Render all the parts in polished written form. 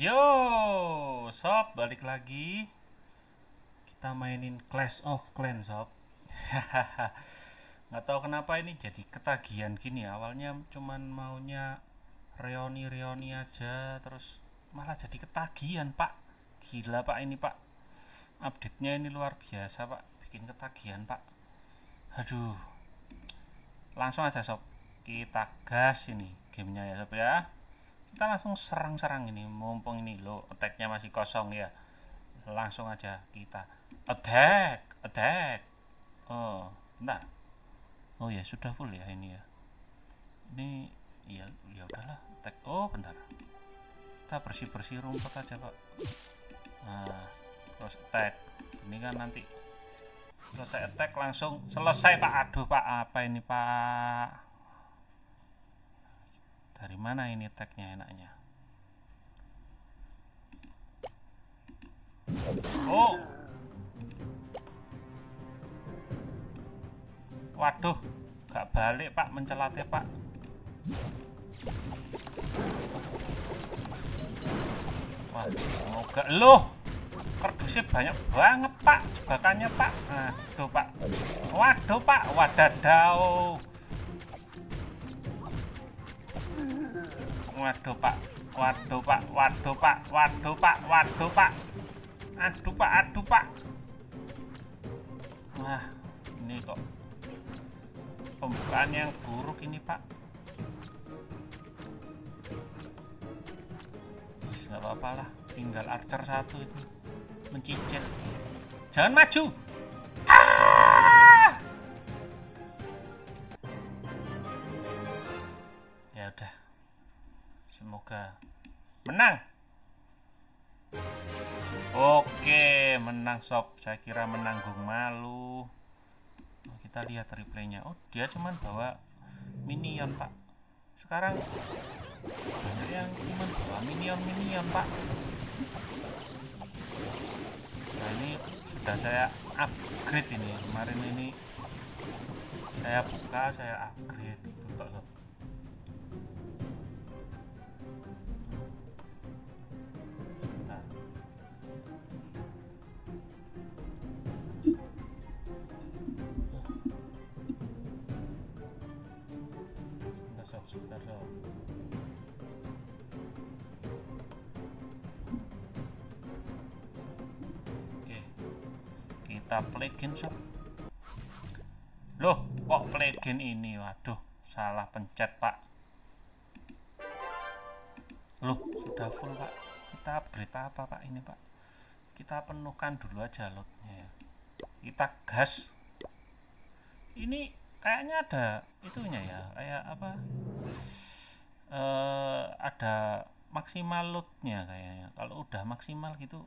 Yo, sob, balik lagi. Kita mainin Clash of Clans, sob. Nggak tahu kenapa ini jadi ketagihan gini. Awalnya cuman maunya reoni-reoni aja, terus malah jadi ketagihan, Pak. Gila, Pak, ini, Pak. Update-nya ini luar biasa, Pak. Bikin ketagihan, Pak. Aduh. Langsung aja, sob. Kita gas ini gamenya ya, sob ya. Kita langsung serang-serang ini, mumpung ini lo attack-nya masih kosong ya. Langsung aja kita attack. Oh, bentar. Oh ya, sudah full ya ini ya. Ini ya udahlah, attack. Oh, bentar. Kita bersih-bersih rumput aja, Pak. Nah, terus attack. Ini kan nanti selesai attack langsung selesai, Pak. Aduh, Pak, apa ini, Pak? Dari mana ini tagnya enaknya? Oh, waduh, gak balik, Pak, mencelatnya, Pak. Wah, semoga loh, kardusnya banyak banget, Pak, jebakannya, Pak. Aduh, Pak. Waduh, Pak, wadadau. Waduh, Pak. Waduh, Pak. Waduh, Pak. Waduh, Pak. Waduh, Pak. Aduh, Pak. Aduh, Pak. Wah, ini kok pembukaan yang buruk ini, Pak. Nggak apa-apa lah, tinggal archer satu itu mencicil. Jangan maju. Ya udah, semoga menang. Oke, menang, sob. Saya kira menanggung malu. Kita lihat replaynya. Oh, dia cuman bawa minion, Pak. Sekarang banyak yang cuman bawa minion, Pak. Nah, ini sudah saya upgrade ini. Kemarin ini saya buka, saya upgrade gitu, sob. Sebentar, sob. Oke, kita play game, sob. Loh, kok play game ini? Waduh, salah pencet, Pak. Loh, sudah full, Pak. Kita upgrade apa, Pak, ini, Pak? Kita penuhkan dulu aja loadnya ya. Kita gas. Ini kayaknya ada itunya ya, kayak apa, ada maksimal loadnya kayaknya. Kalau udah maksimal gitu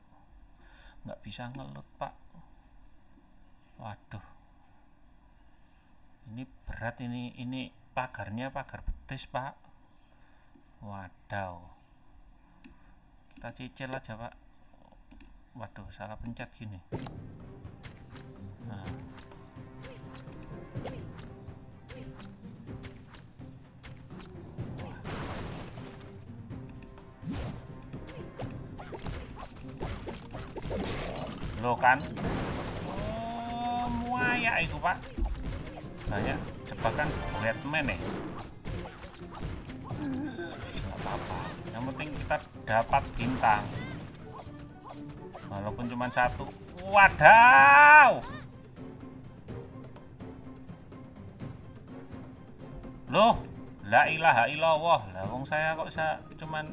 nggak bisa ngeload, Pak. Waduh, ini berat ini pagarnya pagar betis, Pak. Wadaw, kita cicil aja, Pak. Waduh, salah pencet gini. Nah, lo kan, oh, muaya itu, Pak. Banyak jebakan Batman ya. Nggak apa-apa, yang penting kita dapat bintang walaupun cuma satu. Wadaw, loh, la ilaha illallah. Lah wong saya kok cuman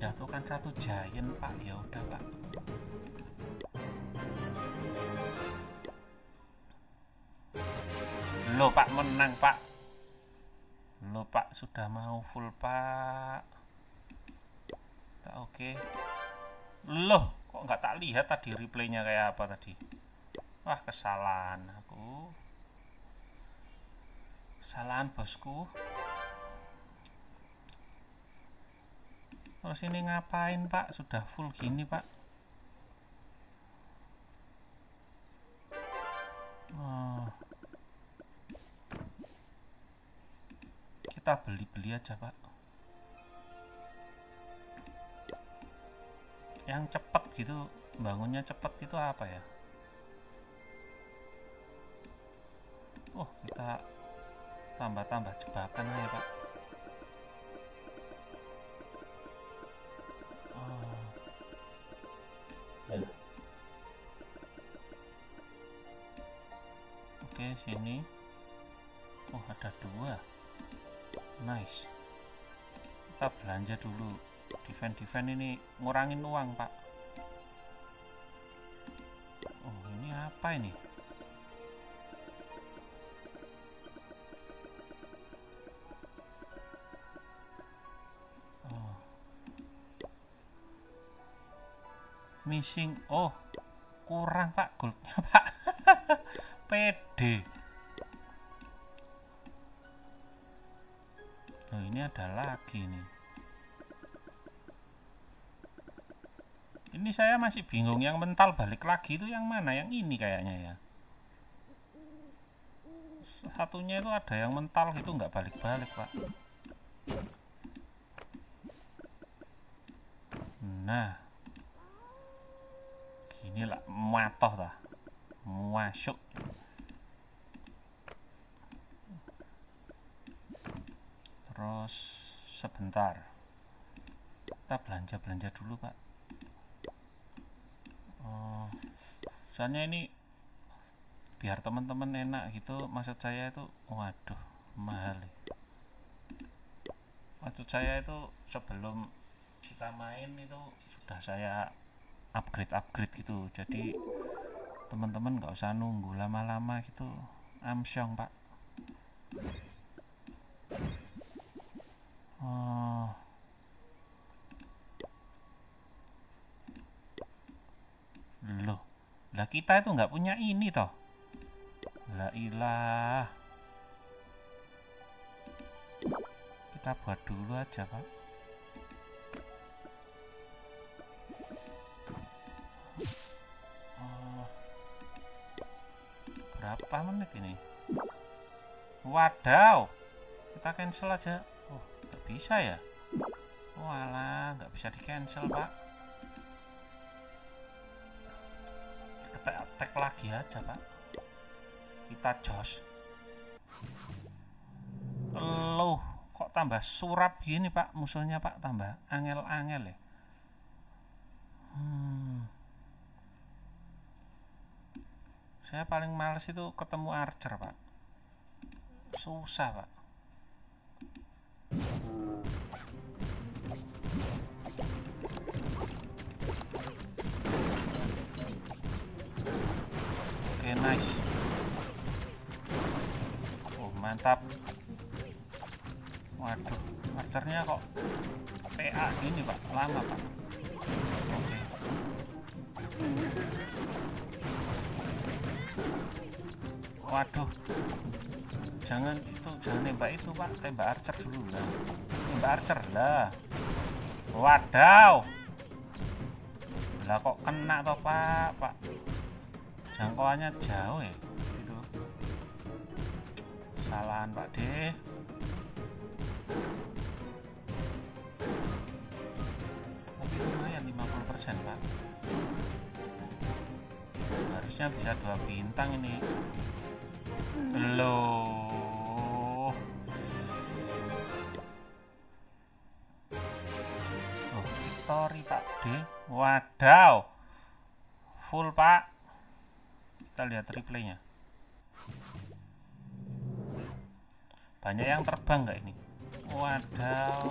jatuhkan satu giant, Pak. Ya udah, Pak. Loh, Pak, menang, Pak. Loh, Pak, sudah mau full, Pak. Oke. Loh, kok nggak tak lihat tadi replaynya kayak apa tadi? Wah, kesalahan aku. Kesalahan bosku. Terus ini ngapain, Pak? Sudah full gini, Pak. Oh. Kita beli-beli aja, Pak. yang cepet gitu, bangunnya cepet itu apa ya? Oh, kita tambah-tambah jebakan aja Pak. Oh, ya. Oke, sini. Oh, ada 2. Nice. Kita belanja dulu. Defense ini ngurangin uang Pak. Oh, ini apa ini? Oh, missing. Oh, kurang Pak goldnya Pak. PD. Oh, ini ada lagi nih. Ini saya masih bingung, yang mental balik lagi itu yang mana? Yang ini kayaknya ya. Satunya itu ada yang mental gitu nggak balik-balik Pak. Nah, gini lah, matoh lah, masuk. Terus sebentar, kita belanja dulu Pak. Oh, soalnya ini biar teman-teman enak gitu, maksud saya itu, waduh, mahal. Maksud saya itu sebelum kita main itu sudah saya upgrade gitu, jadi teman-teman nggak usah nunggu lama-lama gitu. Amsyong Pak. Oh, loh, lah kita itu nggak punya ini toh. La ilah. Kita buat dulu aja Pak. Oh, berapa menit ini? Wadaw, kita cancel aja. Oh, nggak bisa ya? Walah, nggak bisa di cancel Pak. Kita attack lagi aja Pak. Kita jos. Loh, kok tambah surap gini Pak musuhnya Pak, tambah angel-angel ya. Saya paling males itu ketemu archer Pak, susah Pak. Oke, nice. Oh, mantap. Waduh, archernya kok PA gini Pak, lama Pak. Oke. Waduh, jangan nembak itu Pak, tembak archer dulu lah. Tembak archer lah. Wadaw, lah kok kena toh Pak. Jangkauannya jauh ya itu. Kesalahan Pak D. Tapi lumayan 50% Pak. Harusnya bisa 2 bintang ini. Loh. Oh, victory Pak D. Wadaw. Full Pak. Kita lihat replaynya. Banyak yang terbang nggak ini? Wadaw.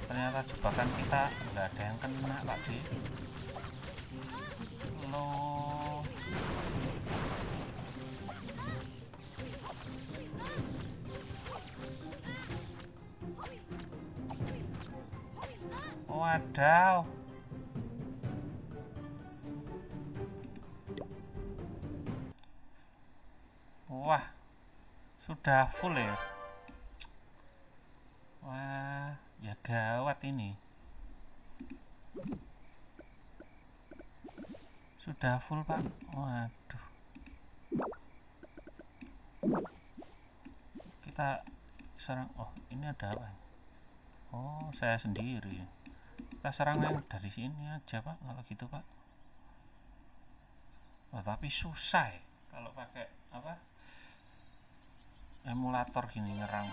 Ternyata jebakan kita nggak ada yang kena Pak D. Loh. Wadaw. Wah, sudah full ya. Wah, ya gawat ini. Sudah full Pak. Waduh. Kita serang. Oh, ini ada apa? Oh, saya sendiri. Kita serang yang dari sini aja, Pak, kalau gitu, Pak. Oh, tapi susah ya kalau pakai apa? Emulator gini nyerang.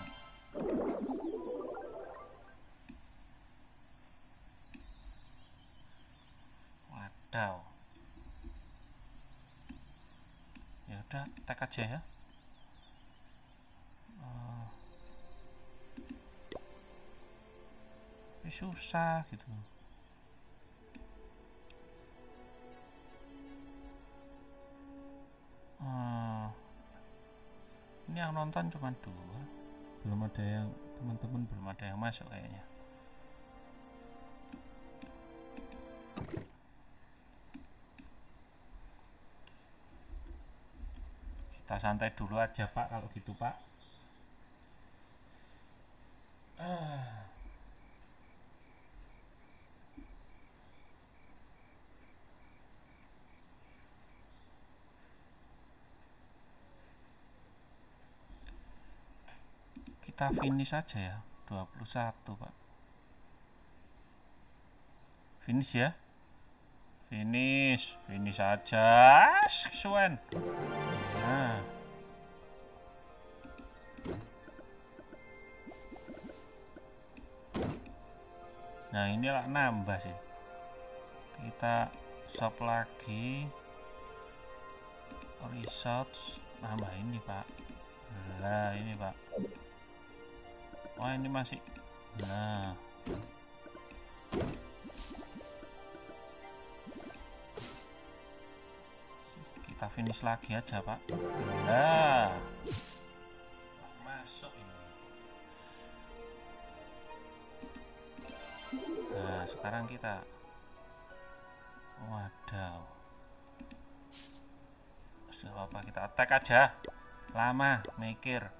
Wadaw. Ya udah, tag aja ya. Tapi susah gitu. Ini yang nonton cuma 2, belum ada yang teman-teman, belum ada yang masuk kayaknya. Kita santai dulu aja, Pak, kalau gitu, Pak. Kita finish aja ya, 21, Pak. Finish ya. Finish aja, Suen. Nah, inilah nambah sih. Kita shop lagi, resource nambah ini, Pak. Lah, ini, Pak. Wah, ini masih. Nah, kita finish lagi aja, Pak. Nah, masuk ini. Nah, sekarang kita, wadaw, sudah apa, kita attack aja. Lama mikir,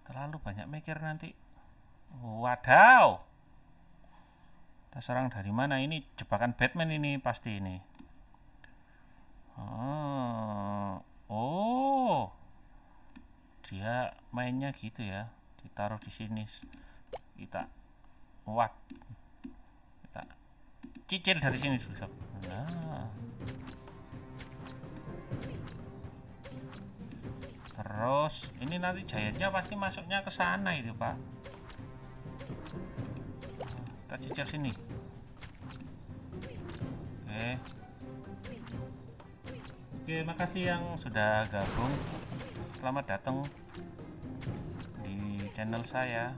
terlalu banyak mikir nanti. Wadaw, kita serang dari mana? Ini jebakan Batman ini pasti ini. Oh, dia mainnya gitu ya, ditaruh di sini. Kita kita cicil dari sini dulu. Nah, terus ini nanti giantnya pasti masuknya ke sana itu, Pak. Kita cicil sini. Oke, makasih yang sudah gabung. Selamat datang di channel saya.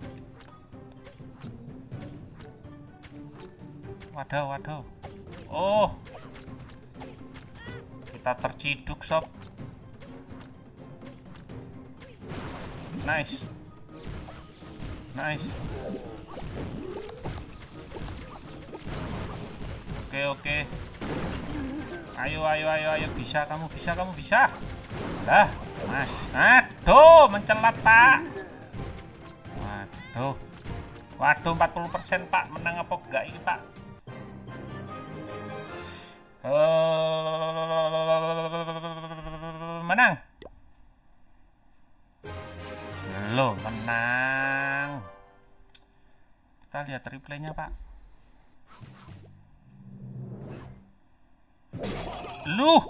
Waduh. Oh, kita terciduk, sob. Nice. Oke. Ayo, bisa, kamu bisa. Lah, Mas. Aduh, mencelat, Pak. Waduh, 40%, Pak. Menang apa enggak ini, Pak? Menang. Belum menang. Kita lihat replaynya, Pak. Luh.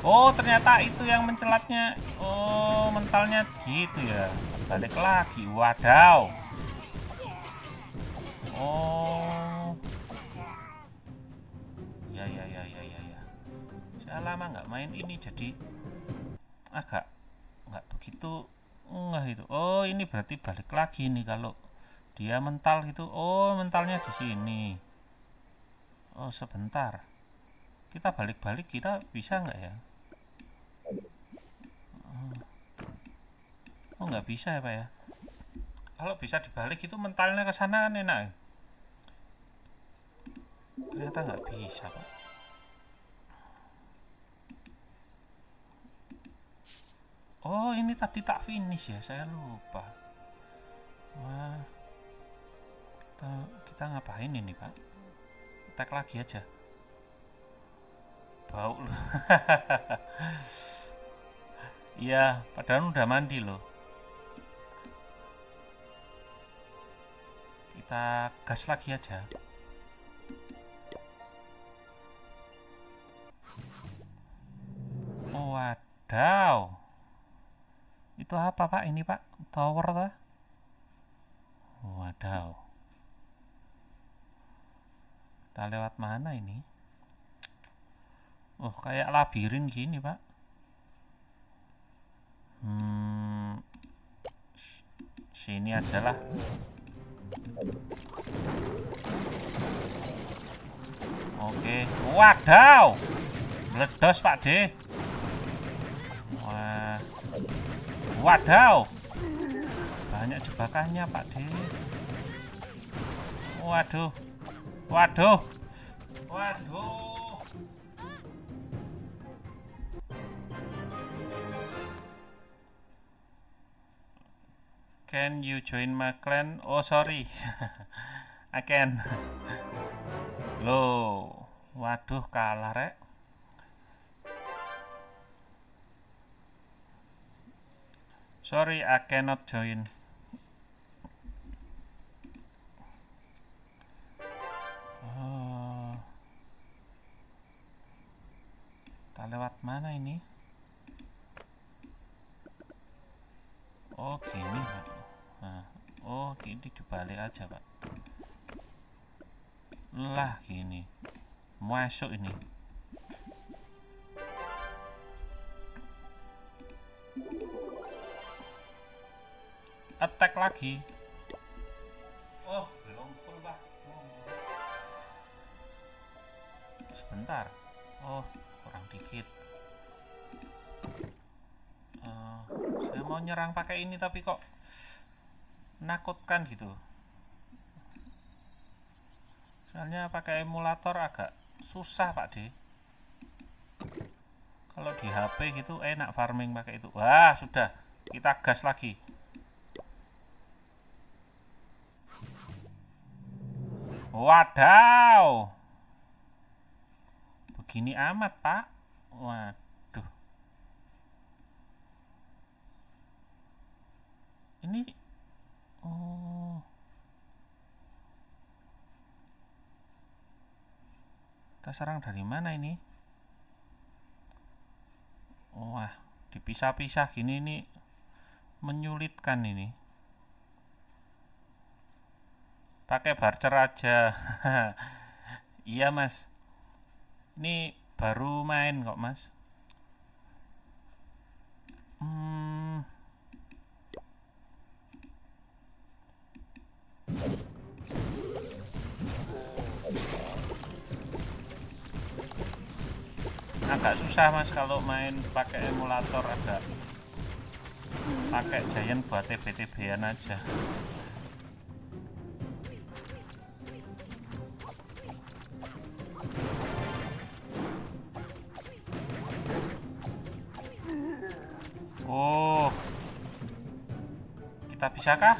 Oh, ternyata itu yang mencelatnya. Oh, mentalnya gitu ya. Balik lagi. Wadaw. Oh. Ya. Saya lama nggak main ini, jadi agak nggak begitu enggak itu. Oh, ini berarti balik lagi nih kalau dia mental gitu. Oh, mentalnya di sini. Oh, sebentar. Kita balik-balik, kita bisa nggak ya? Oh, nggak bisa ya, Pak ya. Kalau bisa dibalik itu mentalnya ke sana kan enak. Ternyata nggak bisa, Pak. Oh, ini tadi tak finish ya, saya lupa. Wah, kita ngapain ini, Pak? Tag lagi aja. Bau lu. Iya, padahal udah mandi loh. Kita gas lagi aja. Oh, wadaw. Itu apa Pak? Ini Pak, tower lah. Wadaw. Kita lewat mana ini? Oh, kayak labirin gini Pak. Sini aja lah. Oke. Wadaw. Meledos Pak D. Wah. Wadaw. Banyak jebakannya Pak D. Waduh. Waduh. Waduh. Can you join my clan? Oh sorry. I can. Loh. Waduh kalah rek. Sorry, I cannot join. Oh. Kita lewat mana ini? Oh gini Pak. Nah, oh gini dibalik aja Pak. Lah gini. Masuk ini. Attack lagi. Oh, belum full Pak. Sebentar. Oh, kurang dikit. Saya mau nyerang pakai ini tapi kok menakutkan gitu. Soalnya pakai emulator agak susah Pak D. Kalau di HP gitu enak farming pakai itu. Wah, sudah. Kita gas lagi. Wadaw. Begini amat, Pak. Waduh. Ini oh. Kita serang dari mana ini? Wah, dipisah-pisah gini nih menyulitkan ini. Pakai barcer aja. Iya Mas, ini baru main kok Mas. Agak susah Mas kalau main pakai emulator, agak pakai Giant buat TB-TB-an aja. Oh, kita bisakah?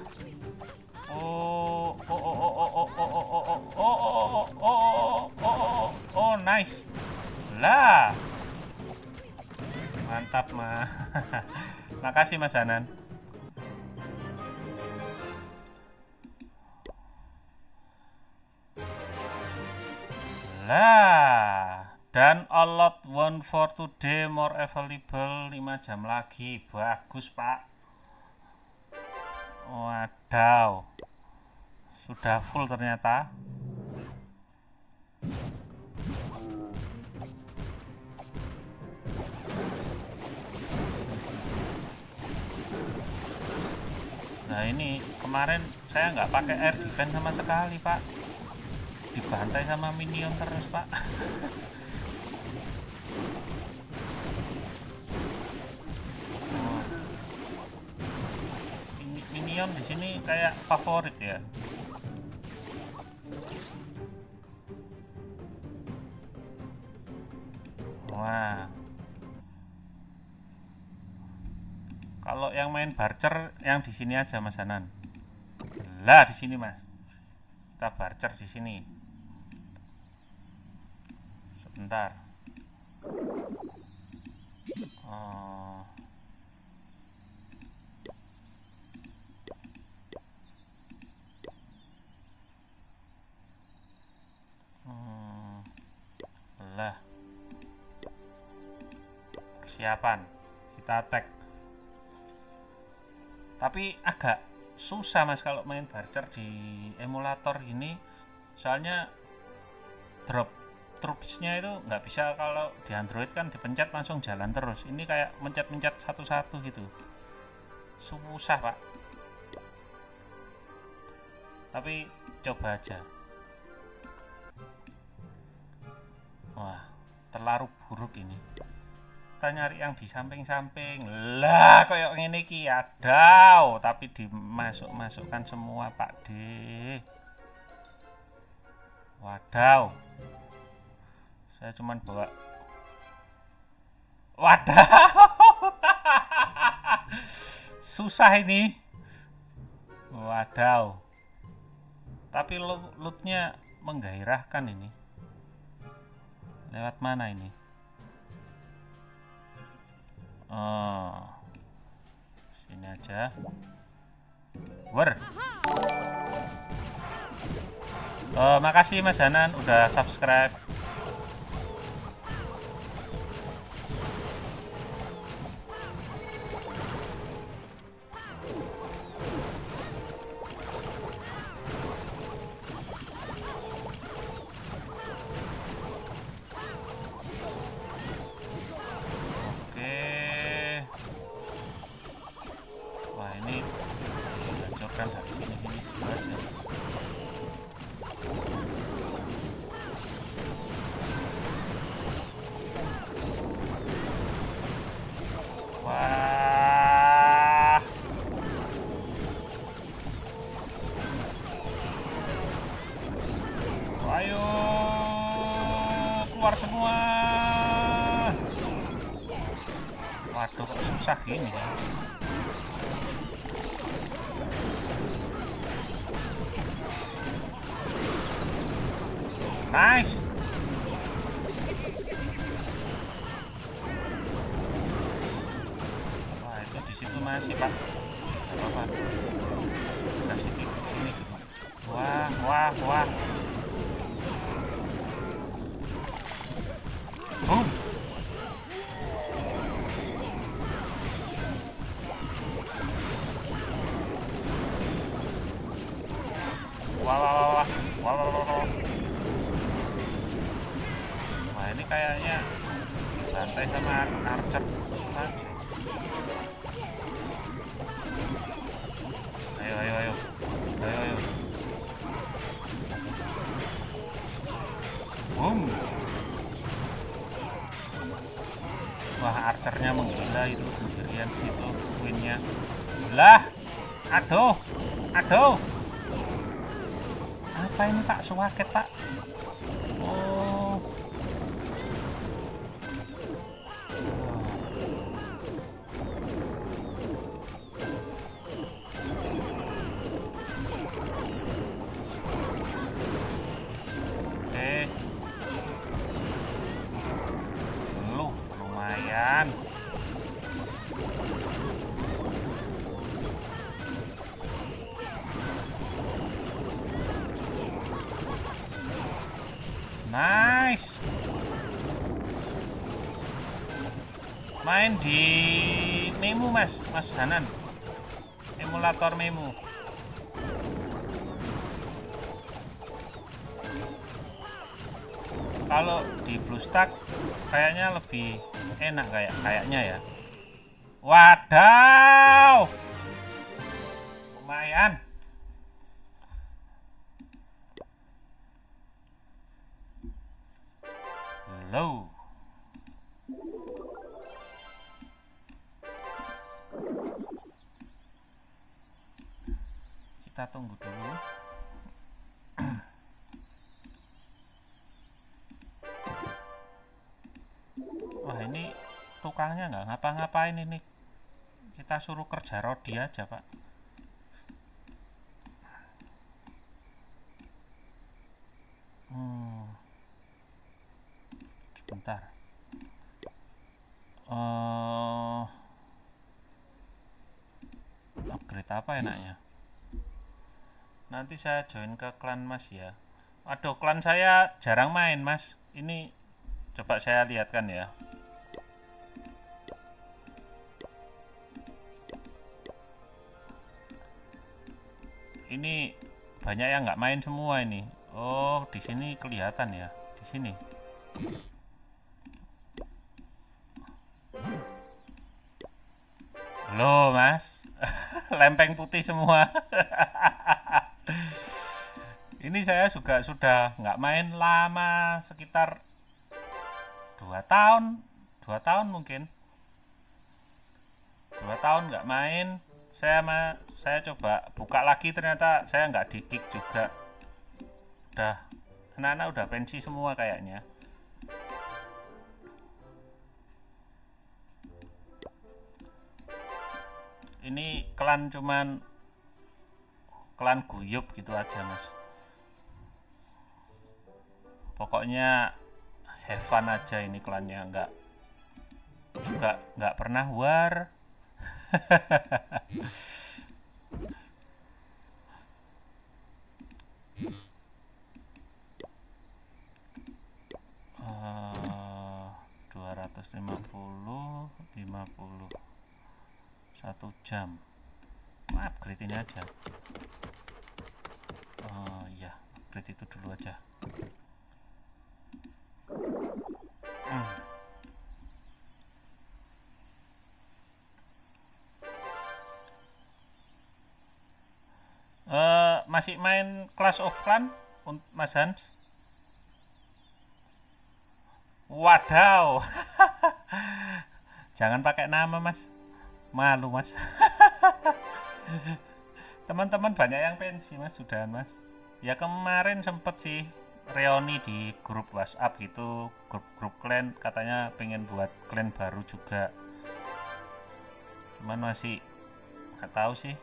Oh, nice. Lah, mantap mah. Makasih Mas Hanan. Lah, dan a lot one for today more available 5 jam lagi. Bagus Pak. Wadaw, sudah full ternyata. Nah ini kemarin saya nggak pakai air defense sama sekali Pak, dibantai sama minion terus Pak. Minion di sini kayak favorit ya. Wah, kalau yang main barcer yang di sini aja Mas Hanan. Lah di sini Mas, kita barcer di sini. Sebentar. persiapan, kita tag. Tapi agak susah mas kalau main Barcer di emulator ini, soalnya drop troopsnya itu nggak bisa. Kalau di Android kan dipencet langsung jalan terus, ini kayak mencet-mencet satu-satu gitu, susah pak. Tapi coba aja. Wah, terlalu buruk ini. Kita nyari yang di samping-samping lah, kayak ngene iki ada, tapi dimasukkan semua Pak D. Wadaw, saya cuman bawa wadaw. Susah ini, wadaw. Tapi lootnya menggairahkan ini. Lewat mana ini? Oh, sini aja. Wer. Oh, makasih Mas Hanan udah subscribe. Wah, ayo keluar semua. Waduh, kok susah gini ya. Nice. Wah, itu di situ masih pak. Gak apa-apa. Kasih ke sini juga. Wah, wah, wah. Boom. Wah, wah, wah, wah, wah, wah, wah. Wah, ini kayaknya santai sama archer aja. Ayo, ayo, ayo, ayo, ayo. Boom. Wah, archernya menggila itu sendirian situ queennya. Lah, aduh, aduh. Apa ini pak, suwaket pak? Oh, oke, lumayan. Nice. Main di Memu mas Hanan, emulator Memu. Kalau di BlueStack kayaknya lebih enak kayaknya ya. Wadaw, lumayan. Low. Kita tunggu dulu. Wah, ini tukangnya nggak ngapa-ngapain ini. Kita suruh kerja rodi aja pak. Bentar. Upgrade apa enaknya? Nanti saya join ke klan mas ya. Aduh, klan saya jarang main mas. Ini coba saya lihatkan ya. ini banyak yang nggak main semua ini. Oh, di sini kelihatan ya, di sini. Halo mas, lempeng putih semua. Ini saya juga sudah nggak main lama, sekitar 2 tahun, 2 tahun mungkin, 2 tahun nggak main. Saya coba buka lagi, ternyata saya nggak di kick juga. Udah anak-anak udah pensi semua kayaknya. Ini klan cuman klan guyup gitu aja mas. Pokoknya have fun aja ini klannya, nggak pernah war. uh, 250 50 1 jam. Upgrade ini aja. Ya upgrade itu dulu aja. Masih main Clash of Clans Mas Hans? Wadaw. Jangan pakai nama mas, malu mas. Teman-teman banyak yang pensi mas, sudahan mas. Ya kemarin sempet sih reuni di grup WhatsApp gitu, grup clan, katanya pengen buat clan baru juga. Cuman masih nggak tahu sih.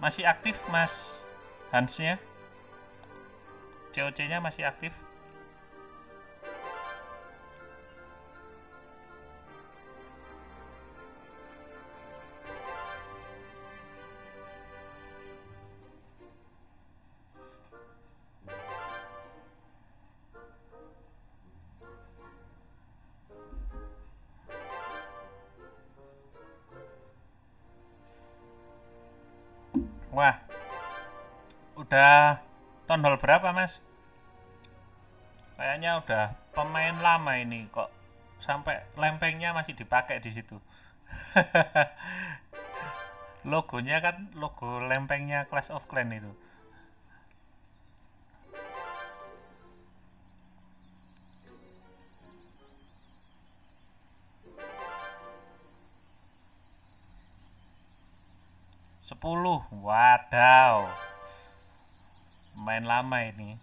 Masih aktif mas Hansnya, COC-nya masih aktif. Wah, udah town hall berapa mas? Kayaknya udah pemain lama ini kok, sampai lempengnya masih dipakai di situ. Logonya kan logo lempengnya Clash of Clans itu. Sepuluh, wadaw, main lama ini.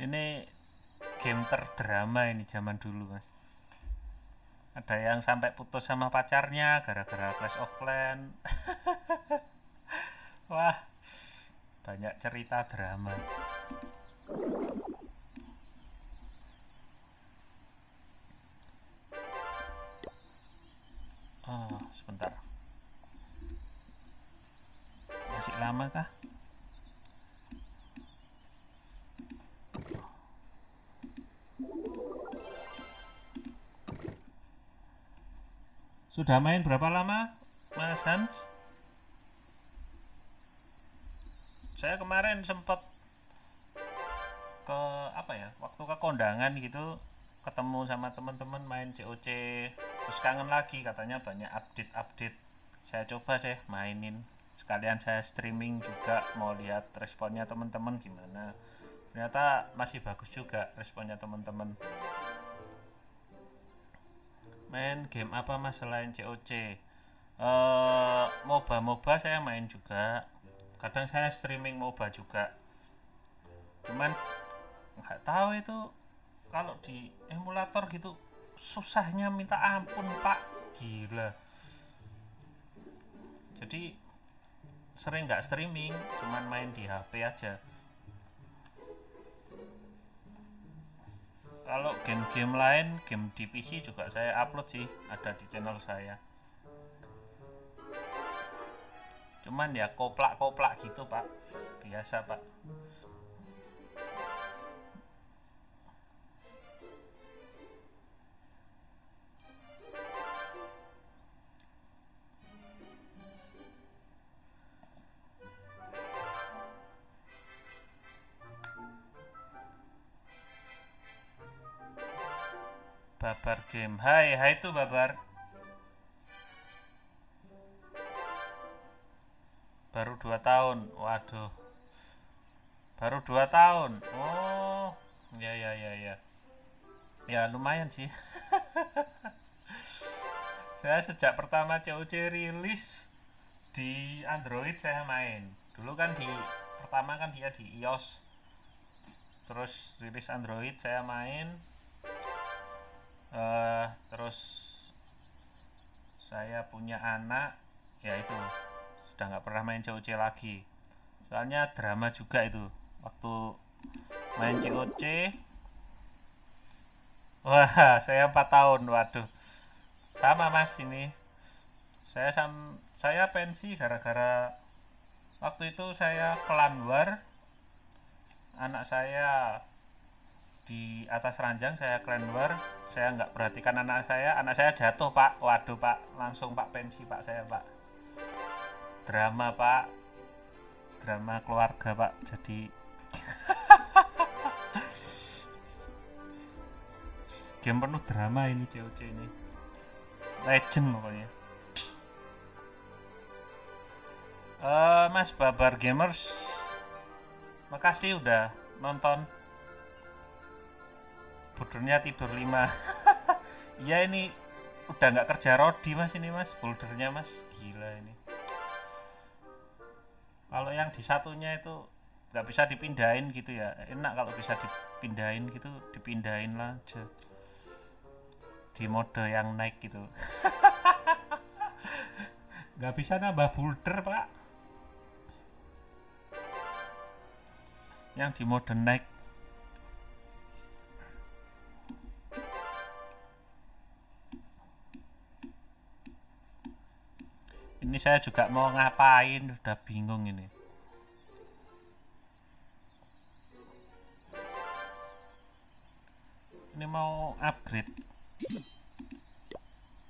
Ini game terdrama ini zaman dulu mas. Ada yang sampai putus sama pacarnya gara-gara Clash of Clans. Wah, banyak cerita drama. Oh, sebentar. Masih lama kah? Sudah main berapa lama, Mas Hans? Saya kemarin sempat ke apa ya, waktu ke kondangan gitu, ketemu sama teman-teman main COC, terus kangen lagi, katanya banyak update-update. Saya coba deh mainin, sekalian saya streaming juga, mau lihat responnya teman-teman gimana. Ternyata masih bagus juga responnya teman-teman. Main game apa mas selain COC? MOBA saya main juga, kadang saya streaming MOBA juga. Cuman nggak tahu itu kalau di emulator gitu susahnya minta ampun pak, gila. Jadi sering nggak streaming, cuman main di HP aja. Kalau game-game lain, game di PC juga saya upload sih, ada di channel saya. Cuman ya koplak-koplak gitu pak, biasa pak. Babar game. Hai tuh Babar. Baru 2 tahun. Waduh. Baru 2 tahun. Oh. Ya ya ya ya. Ya lumayan sih. Saya sejak pertama COC rilis di Android saya main. Dulu kan pertama kan dia di iOS. Terus rilis Android saya main. Terus saya punya anak, ya itu sudah nggak pernah main COC lagi. Soalnya drama juga itu. Waktu main COC, wah saya 4 tahun, waduh. Sama mas ini. Saya pensi gara-gara waktu itu saya klan war. Anak saya di atas ranjang, saya klan war. Saya nggak perhatikan anak saya jatuh pak. Waduh pak, langsung pak pensi pak saya pak. Drama pak, drama keluarga pak. Jadi game penuh drama ini COC ini. Legend pokoknya. Mas Babar Gamers, makasih udah nonton. Bouldernya tidur 5. Iya ini udah nggak kerja rodi mas ini mas, bouldernya mas, gila ini. Kalau yang di satunya itu nggak bisa dipindahin gitu ya, enak kalau bisa dipindahin gitu, dipindahin lah aja di mode yang naik gitu. Nggak bisa nambah boulder pak, yang di mode naik. Ini saya juga mau ngapain, udah bingung ini. Ini mau upgrade.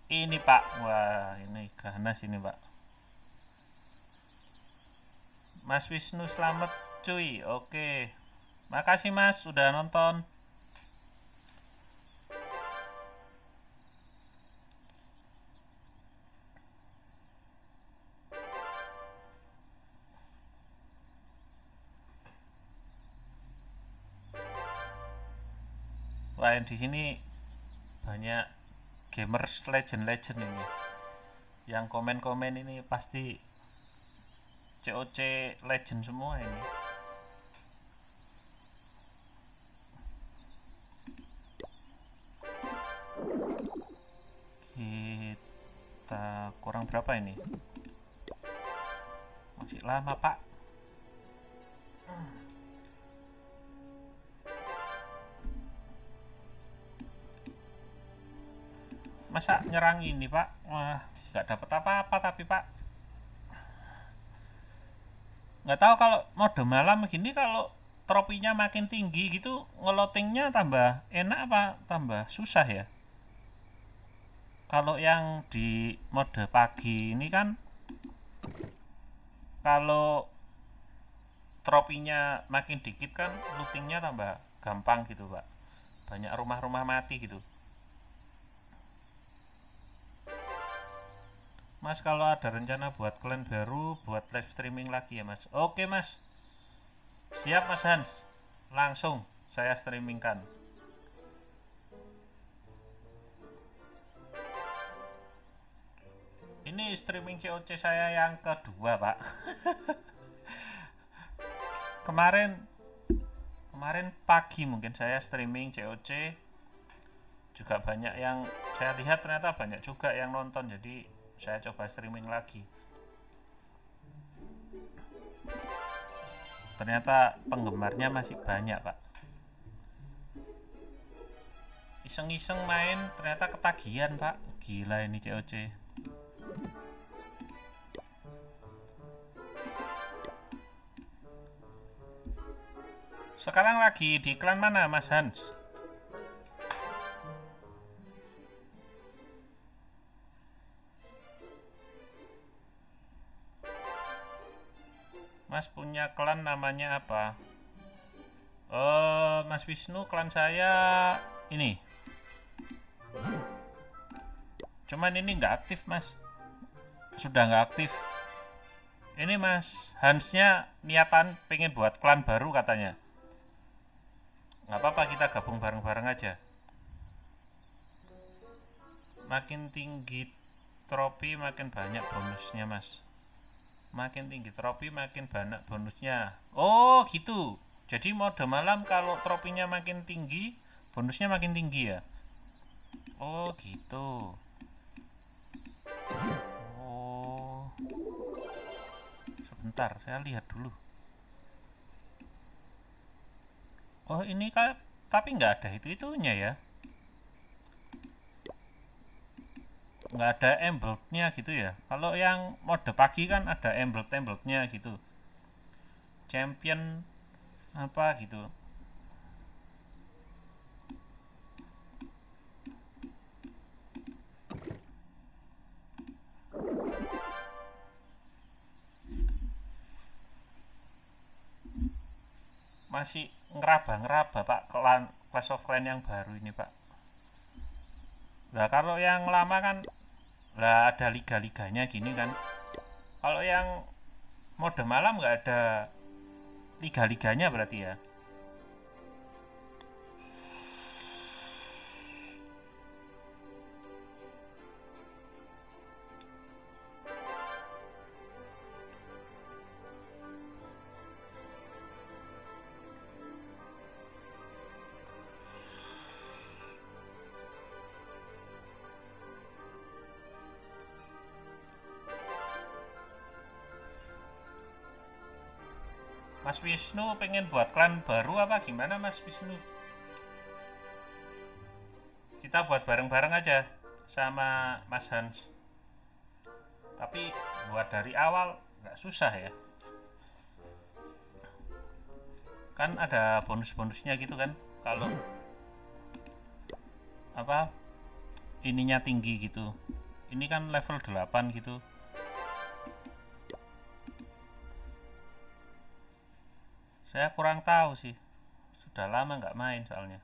Ini pak, wah ini ganas ini pak. Mas Wisnu selamat cuy, oke. Makasih mas udah nonton. Wah di sini banyak gamers legend ini. Yang komen-komen ini pasti COC legend semua ini. Kita kurang berapa ini? Masih lama pak. Masa nyerang ini pak? Wah nggak dapet apa-apa tapi pak. Nggak tahu kalau mode malam gini, kalau tropinya makin tinggi gitu ngelotingnya tambah enak apa tambah susah ya? Kalau yang di mode pagi ini kan kalau tropinya makin dikit kan lootingnya tambah gampang gitu pak, banyak rumah-rumah mati gitu. Mas kalau ada rencana buat klan baru buat live streaming lagi ya mas? Oke mas, siap mas Hans, langsung saya streamingkan. Ini streaming COC saya yang kedua pak. kemarin pagi mungkin saya streaming COC juga, banyak yang saya lihat, ternyata banyak juga yang nonton, jadi saya coba streaming lagi. Ternyata penggemarnya masih banyak pak. Iseng-iseng main ternyata ketagihan pak, gila ini COC. Sekarang lagi di klan mana mas Hans? Mas punya klan namanya apa? Mas Wisnu, klan saya ini Cuman ini nggak aktif mas, sudah nggak aktif. Ini mas Hansnya niatan pengen buat klan baru katanya. Nggak apa-apa, kita gabung bareng-bareng aja. Makin tinggi trofi makin banyak bonusnya mas. Makin tinggi trofi makin banyak bonusnya. Oh gitu. Jadi mode malam kalau trofinya makin tinggi bonusnya makin tinggi ya. Oh gitu. Oh, sebentar saya lihat dulu. Oh ini kan tapi nggak ada itunya ya, nggak ada embletnya gitu ya. Kalau yang mode pagi kan ada embletnya gitu, champion apa gitu. Masih ngeraba-ngeraba pak Clash of Clans yang baru ini pak. Nah kalau yang lama kan lah ada liga-liganya gini kan. Kalau yang mode malam nggak ada liga-liganya berarti ya. Mas Wisnu pengen buat klan baru apa gimana Mas Wisnu? Kita buat bareng-bareng aja sama Mas Hans. Tapi buat dari awal nggak susah ya. Kan ada bonus-bonusnya gitu kan. Kalau apa ininya tinggi gitu. Ini kan level 8 gitu. Saya kurang tahu sih. Sudah lama nggak main soalnya.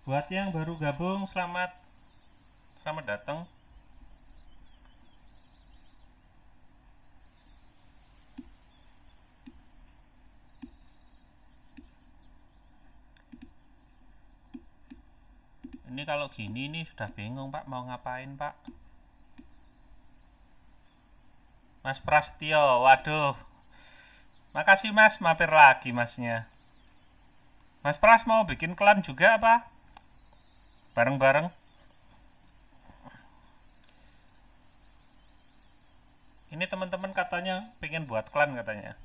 Buat yang baru gabung, selamat datang. Ini kalau gini nih sudah bingung pak mau ngapain pak. Mas Prastio, waduh. Makasih mas, mampir lagi masnya. Mas Pras mau bikin klan juga apa? Bareng-bareng. Ini teman-teman katanya pengen buat klan katanya.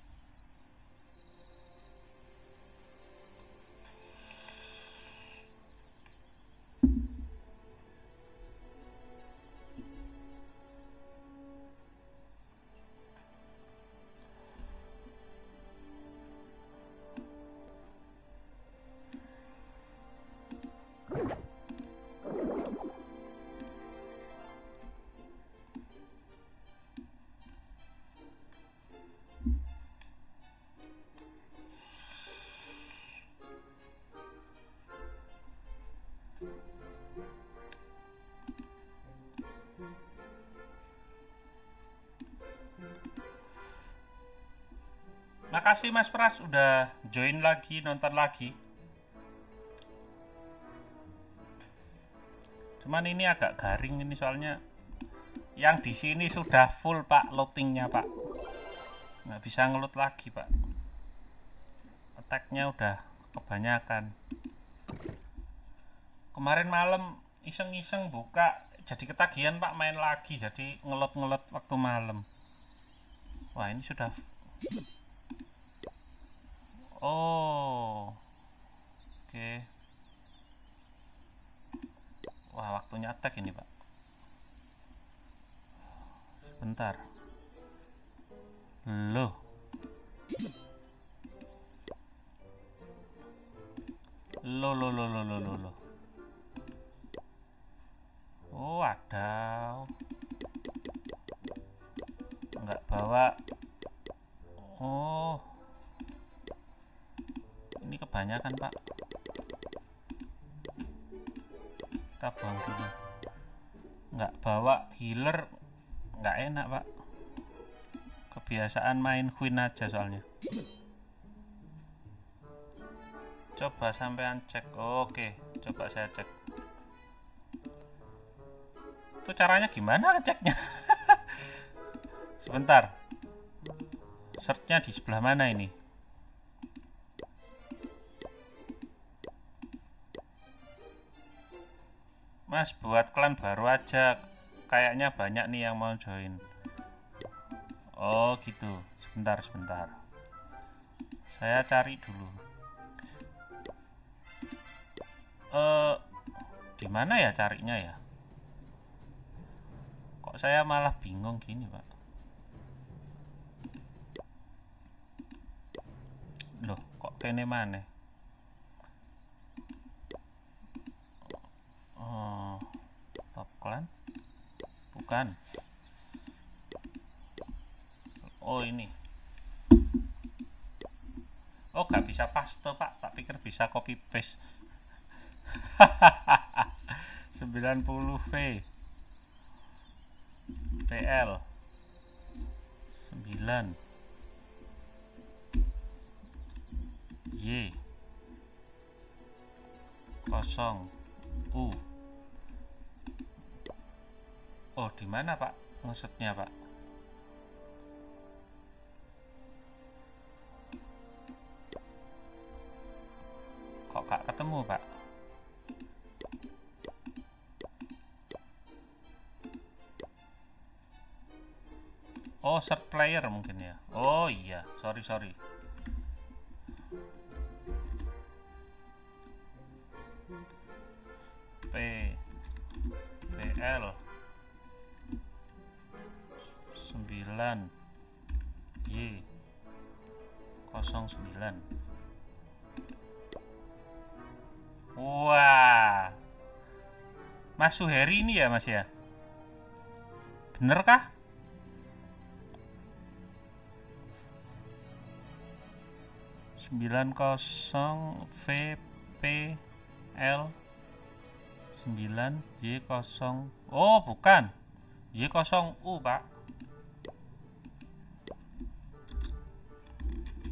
Makasih Mas Pras udah join lagi, nonton lagi. Cuman ini agak garing ini soalnya yang di sini sudah full pak loadingnya pak. Nggak bisa ngeload lagi pak. Attacknya udah kebanyakan. Kemarin malam iseng-iseng buka jadi ketagihan pak, main lagi jadi ngelot waktu malam. Wah ini sudah. Oh oke. Wah waktunya attack ini pak. Bentar. Loh. Loh. Oh ada, nggak bawa. Oh ini kebanyakan pak, kita buang dulu. Nggak bawa healer, nggak enak pak, kebiasaan main queen aja soalnya. Coba sampean cek. Oke, coba saya cek. Itu caranya gimana ngeceknya? Sebentar, searchnya di sebelah mana ini? Mas buat klan baru aja, kayaknya banyak nih yang mau join. Oh gitu, sebentar saya cari dulu. Gimana ya carinya ya, kok saya malah bingung gini pak. Loh kok kene mana? Top clan bukan. Oh ini. Oh gak bisa paste pak, tak pikir bisa copy paste. 90V PL 9 Y 0 U. Oh di mana pak ngesetnya pak? Kok gak ketemu pak? Oh search player mungkin ya. Oh iya, sorry. PL 9 Y 09. Wah, Mas Suheri ini ya mas ya? Bener kah? Sembilan kosong VPL 9 Y0. Oh bukan, Y0U pak.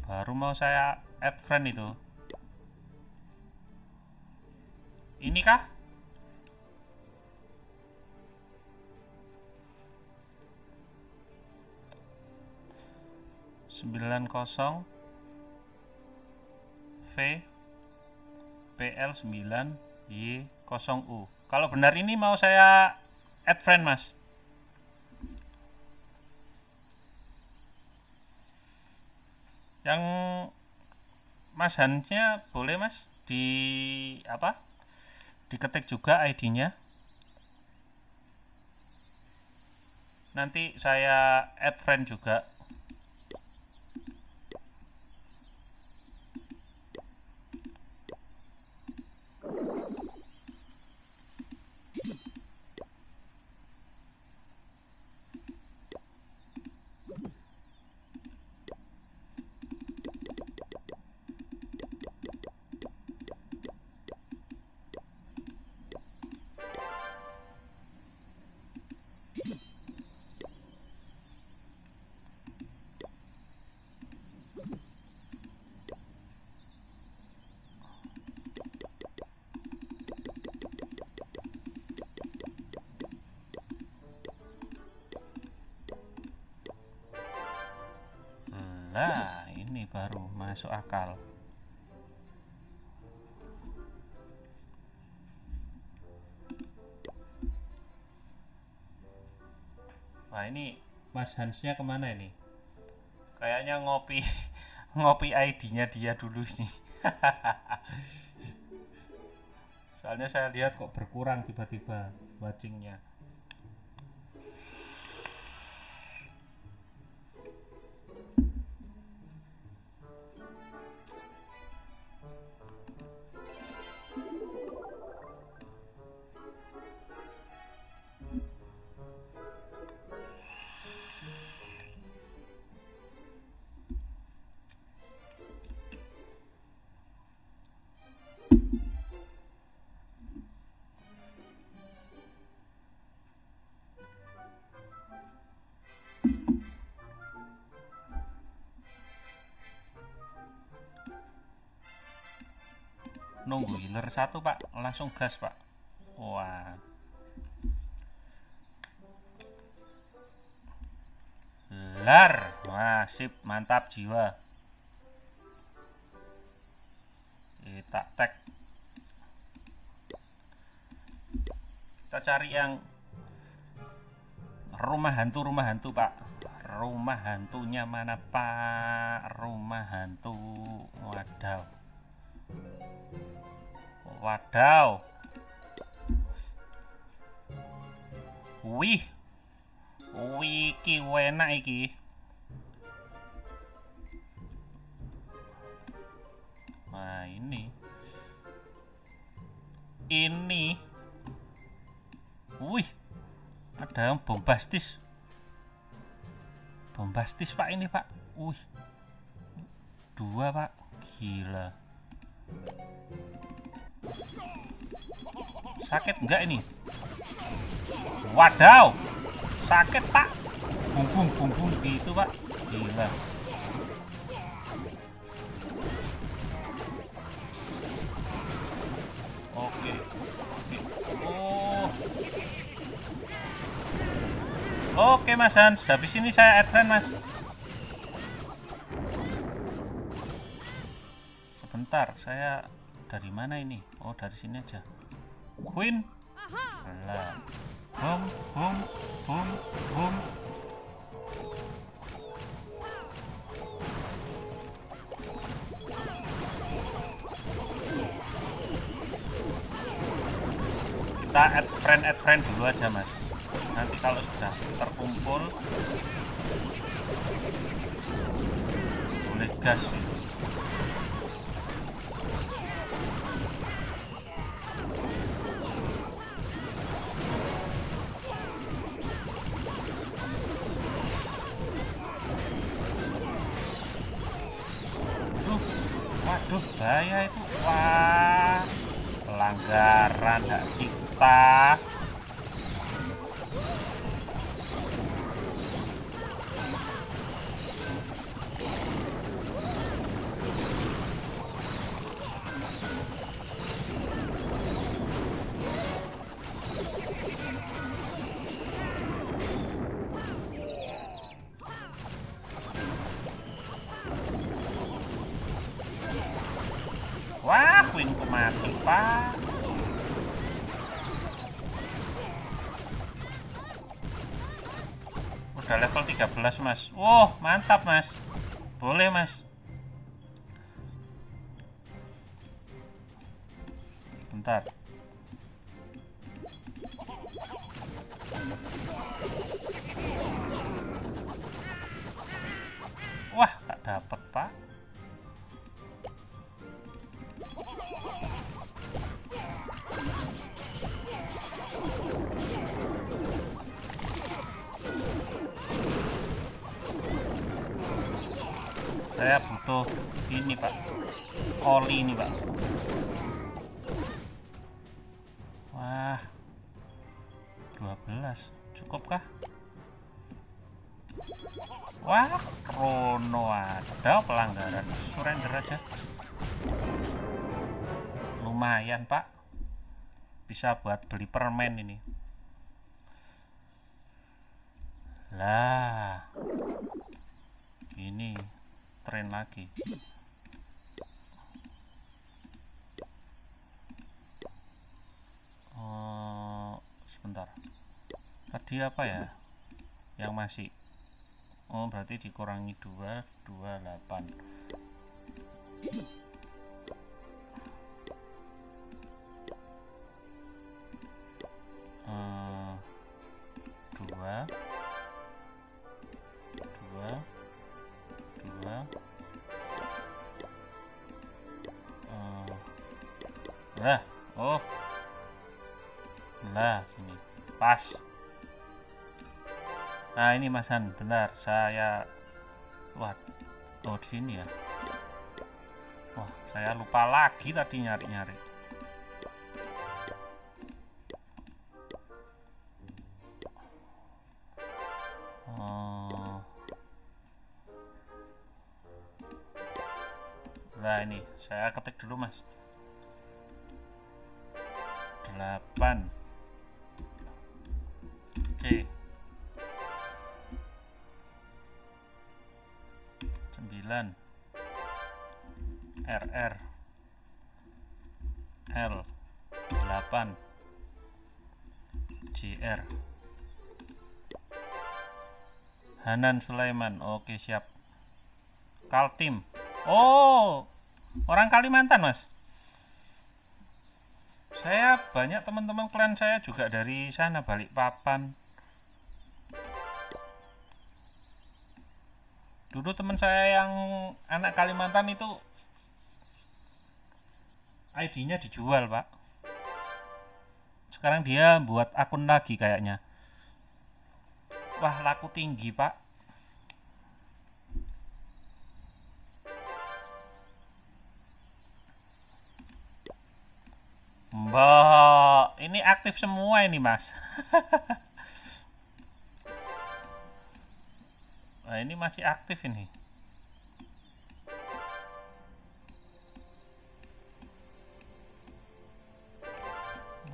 Baru mau saya add friend itu. Ini kah? Sembilan kosong V PL 9 Y0U. Kalau benar ini mau saya add friend mas. Yang Mas Hansnya boleh mas di apa? Diketik juga ID-nya. Nanti saya add friend juga. Nah, ini baru masuk akal. Wah, ini Mas Hansnya kemana ini? Kayaknya ngopi ngopi ID-nya dia dulu nih. Soalnya saya lihat kok berkurang tiba-tiba watchingnya. nunggu healer satu pak, langsung gas pak. Wah, lar, wah sip, mantap jiwa. Kita tag, kita cari yang rumah hantu pak. Rumah hantunya mana pak? Rumah hantu, wadaw, wadaw, wih, iki enak iki. Nah ini wih, ada yang bombastis pak ini pak. Wih, 2 pak, gila. Sakit enggak ini? Wadaw, sakit pak. Bumbung gitu pak, gila. Oke. Oke Mas Hans, habis ini saya add friend Mas. Sebentar, saya dari mana ini? Oh dari sini aja. Queen. Lah. Bum bum bum bum. Kita add friend dulu aja Mas. Nanti kalau sudah terkumpul boleh gas itu. Waduh bahaya itu. Wah, pelanggaran hak cipta. Wah, queenku mati pak. Udah level 13 Mas. Wow, mantap Mas. Boleh Mas. Bentar. Wah, gak dapet pak. Saya butuh ini pak, oli ini pak. Wah, 12 cukupkah? Wah, Rono ada pelanggaran. Surrender aja. Lumayan pak, bisa buat beli permen ini. Lah, ini tren lagi. Sebentar, tadi apa ya yang masih? Oh berarti dikurangi 2, 28. Dua, lah, oh, lah, ini pas. Nah ini Mas Han, benar saya, wah, oh di sini ya. Wah, saya lupa lagi tadi nyari-nyari. Nah ini saya ketik dulu Mas. 8 C 9 RR L 8 JR Hanan Sulaiman. Oke, siap. Kaltim. Oh, orang Kalimantan, Mas. Saya banyak teman-teman klan saya juga dari sana, Balikpapan. Dulu teman saya yang anak Kalimantan itu ID-nya dijual, Pak. Sekarang dia buat akun lagi kayaknya. Wah, laku tinggi, Pak. Mbak, ini aktif semua ini, Mas. Nah, ini masih aktif ini.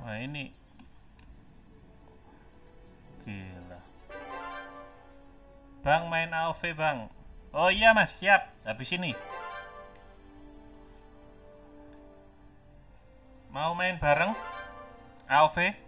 Wah, ini gila. Bang, main AoV, Bang. Oh iya, Mas, siap. Habis ini mau main bareng AoV.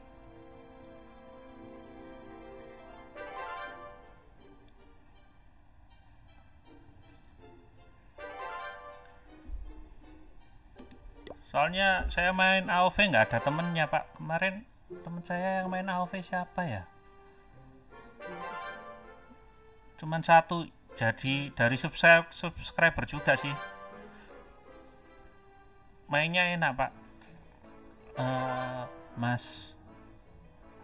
Soalnya saya main AoV nggak ada temennya, Pak. Kemarin temen saya yang main AoV siapa ya? Cuman satu. Jadi dari subscriber juga sih. Mainnya enak, Pak. Mas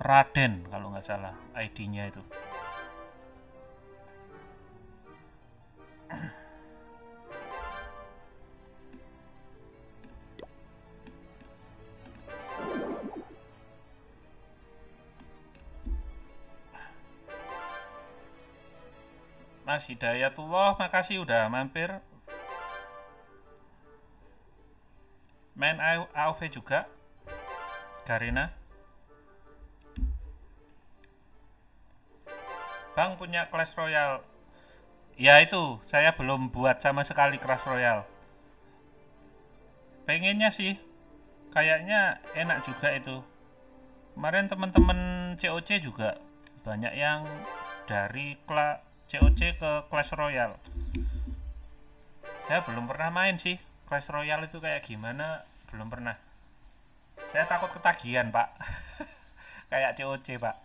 Raden kalau nggak salah ID-nya itu. Mas Hidayatullah, makasih udah mampir. Main AoV juga, Garena. Bang punya Clash Royale. Ya itu, saya belum buat sama sekali Clash Royale. Pengennya sih, kayaknya enak juga itu. Kemarin teman-teman COC juga banyak yang dari COC ke Clash Royale. Saya belum pernah main sih. Clash Royale itu kayak gimana? Belum pernah. Saya takut ketagihan, Pak. Kayak COC, Pak.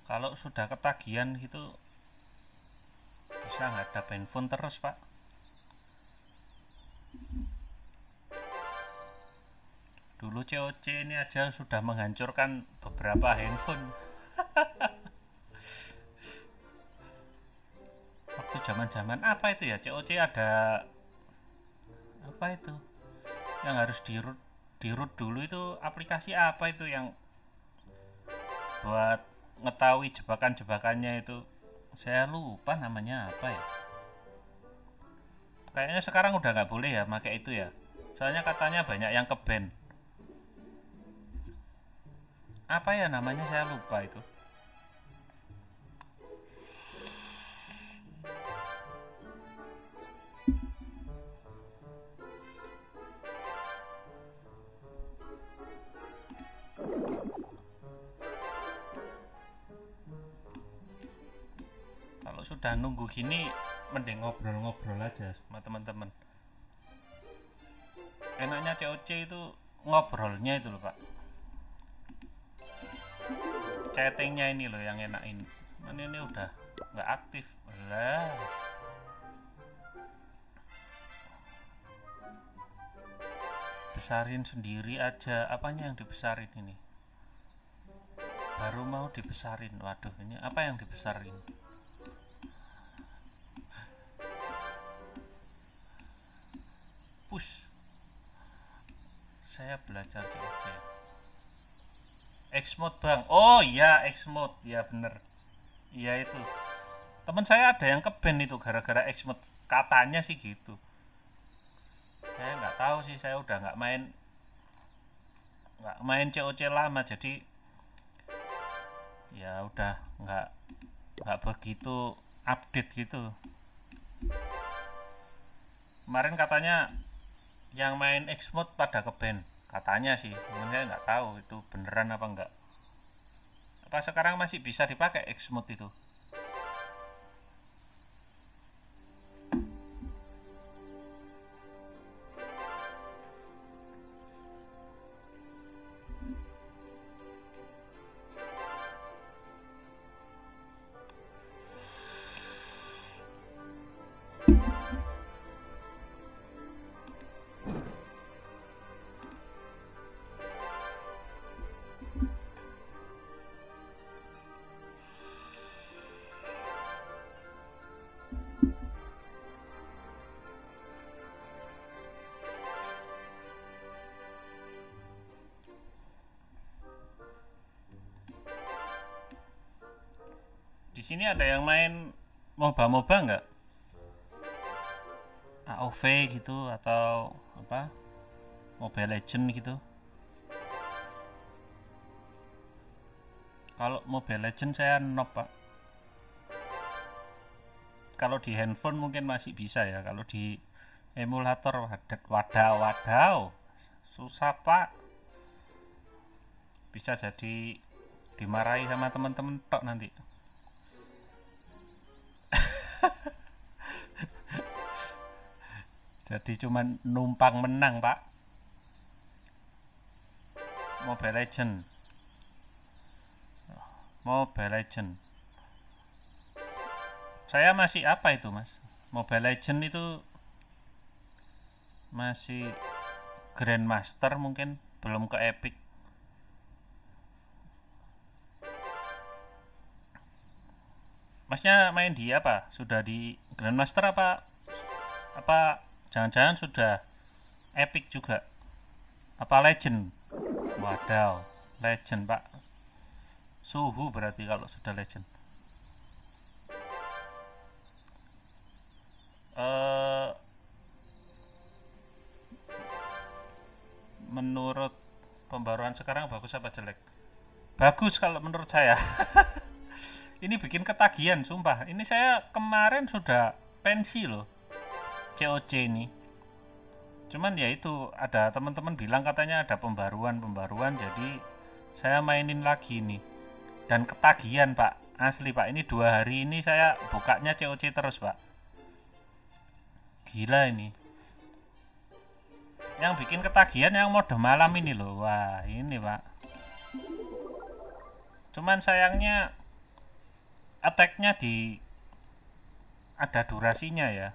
Kalau sudah ketagihan gitu bisa ngadap handphone terus, Pak. Dulu COC ini aja sudah menghancurkan beberapa handphone. Waktu zaman-zaman apa itu ya, COC ada apa itu yang harus di-root dulu, itu aplikasi apa itu yang buat ngetahui jebakan-jebakannya itu, saya lupa namanya apa ya. Kayaknya sekarang udah nggak boleh ya pakai itu ya, soalnya katanya banyak yang ke-ban. Apa ya namanya, saya lupa itu. Kalau sudah nunggu gini mending ngobrol-ngobrol aja sama teman-teman. Enaknya COC itu ngobrolnya itu loh, Pak. Chattingnya ini loh yang enak ini. Cuman ini udah nggak aktif lah. dibesarin sendiri aja. Apanya yang dibesarin ini? Baru mau dibesarin. Waduh, ini apa yang dibesarin? Push. Saya belajar COC. Xmode bang. Oh iya, Xmode. Ya bener. Iya itu. Teman saya ada yang keben itu gara-gara Xmode. Katanya sih gitu. Saya nggak tahu sih. Saya udah nggak main COC lama, jadi ya udah nggak begitu update gitu. Kemarin katanya yang main Xmode pada keben, katanya sih. Saya nggak tahu itu beneran apa enggak. Apa sekarang masih bisa dipakai Xmode itu? Di sini ada yang main MOBA nggak? AOV gitu atau apa? Mobile Legend gitu. Kalau Mobile Legend saya noob pak. Kalau di handphone mungkin masih bisa ya. Kalau di emulator wadaw susah pak. Bisa jadi dimarahi sama teman-teman tok nanti. Jadi cuman numpang menang pak. Mobile Legend. Mobile Legend. Saya masih apa itu mas? Mobile Legend itu masih Grandmaster mungkin, belum ke Epic. Masnya main di apa? Sudah di Grandmaster apa jangan-jangan sudah Epic juga? Apa Legend? Wadaw, Legend pak. Suhu berarti kalau sudah Legend. Menurut pembaruan sekarang bagus apa jelek? Bagus kalau menurut saya. Ini bikin ketagihan sumpah. Ini saya kemarin sudah pensi loh COC ini. Cuman ya itu ada teman-teman bilang katanya ada pembaruan jadi saya mainin lagi nih. Dan ketagihan pak, asli pak. Ini 2 hari ini saya bukanya COC terus pak. Gila ini. Yang bikin ketagihan yang mode malam ini loh. Wah ini pak. Cuman sayangnya attack-nya ada durasinya ya.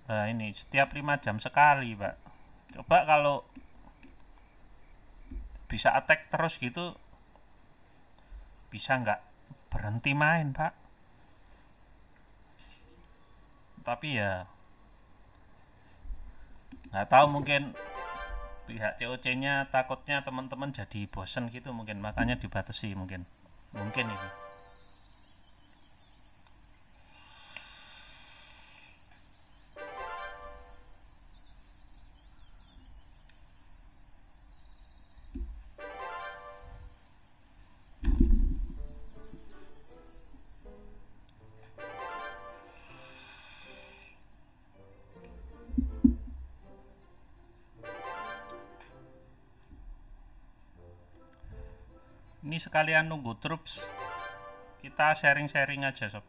Nah ini setiap 5 jam sekali pak. Coba kalau bisa attack terus gitu, bisa nggak berhenti main pak. Tapi ya nggak tahu, mungkin pihak COC-nya takutnya teman-teman jadi bosen gitu, mungkin makanya dibatasi mungkin ini. Ini sekalian nunggu troops, kita sharing-sharing aja sob.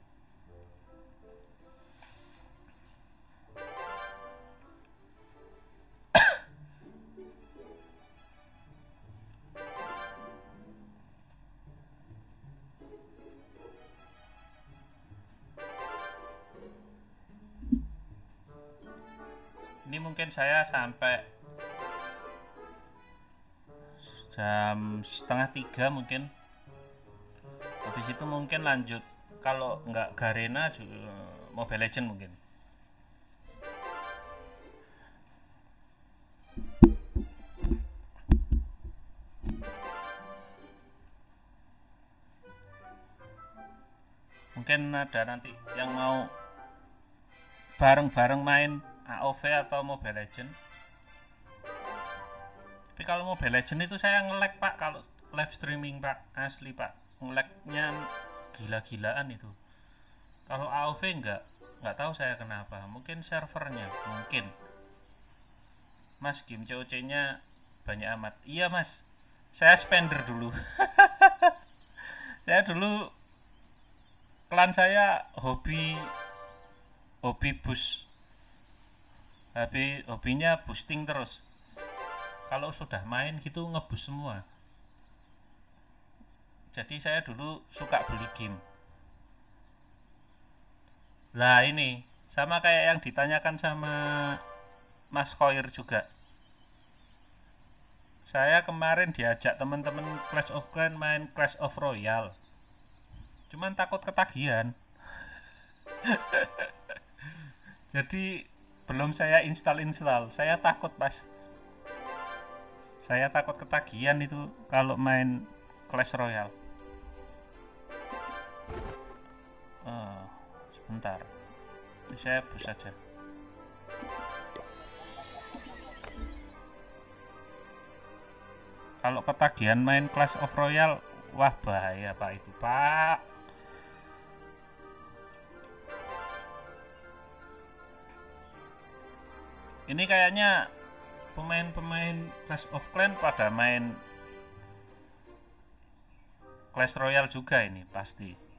Ini mungkin saya sampai jam setengah 3 mungkin. Habis itu mungkin lanjut, kalau nggak Garena Mobile Legend mungkin. Mungkin ada nanti yang mau bareng-bareng main AoV atau Mobile Legend. Tapi kalau Mobile Legend itu saya nge-lag pak, kalau live streaming pak, asli pak, nge-lagnya gila-gilaan itu. Kalau AoV nggak tahu saya kenapa, mungkin servernya, mungkin. Mas, game COC nya banyak amat. Iya mas, saya spender dulu. Saya dulu, klan saya hobi boost, hobinya boosting terus. Kalau sudah main gitu ngeboost semua. Jadi saya dulu suka beli game. Lah ini sama kayak yang ditanyakan sama Mas Khoir juga. Saya kemarin diajak teman-teman Clash of Clans main Clash of Royale. Cuman takut ketagihan. Jadi belum saya install. Saya takut pas. Saya takut ketagihan itu kalau main Clash Royale. Sebentar. Ini saya bus saja. Kalau ketagihan main Clash of Royale, wah bahaya pak itu pak. Ini kayaknya pemain-pemain Clash of Clans pada main Clash Royale juga ini pasti.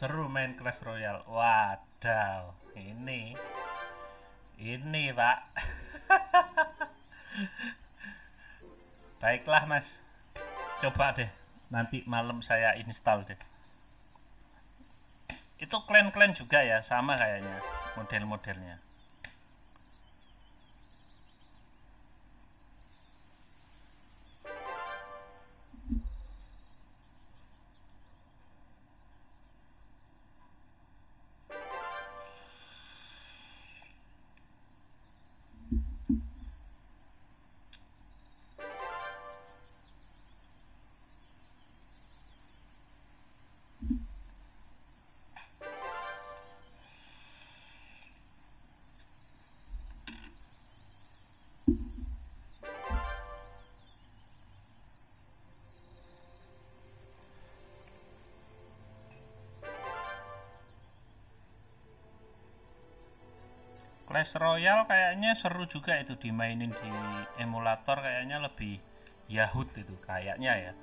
Seru main Clash Royale. Wadaw, ini pak. Baiklah mas, coba deh nanti malam saya install deh. Itu klan-klan juga ya, sama kayaknya model-modelnya. Clash Royale kayaknya seru juga itu dimainin di emulator, kayaknya lebih Yahoo itu kayaknya ya.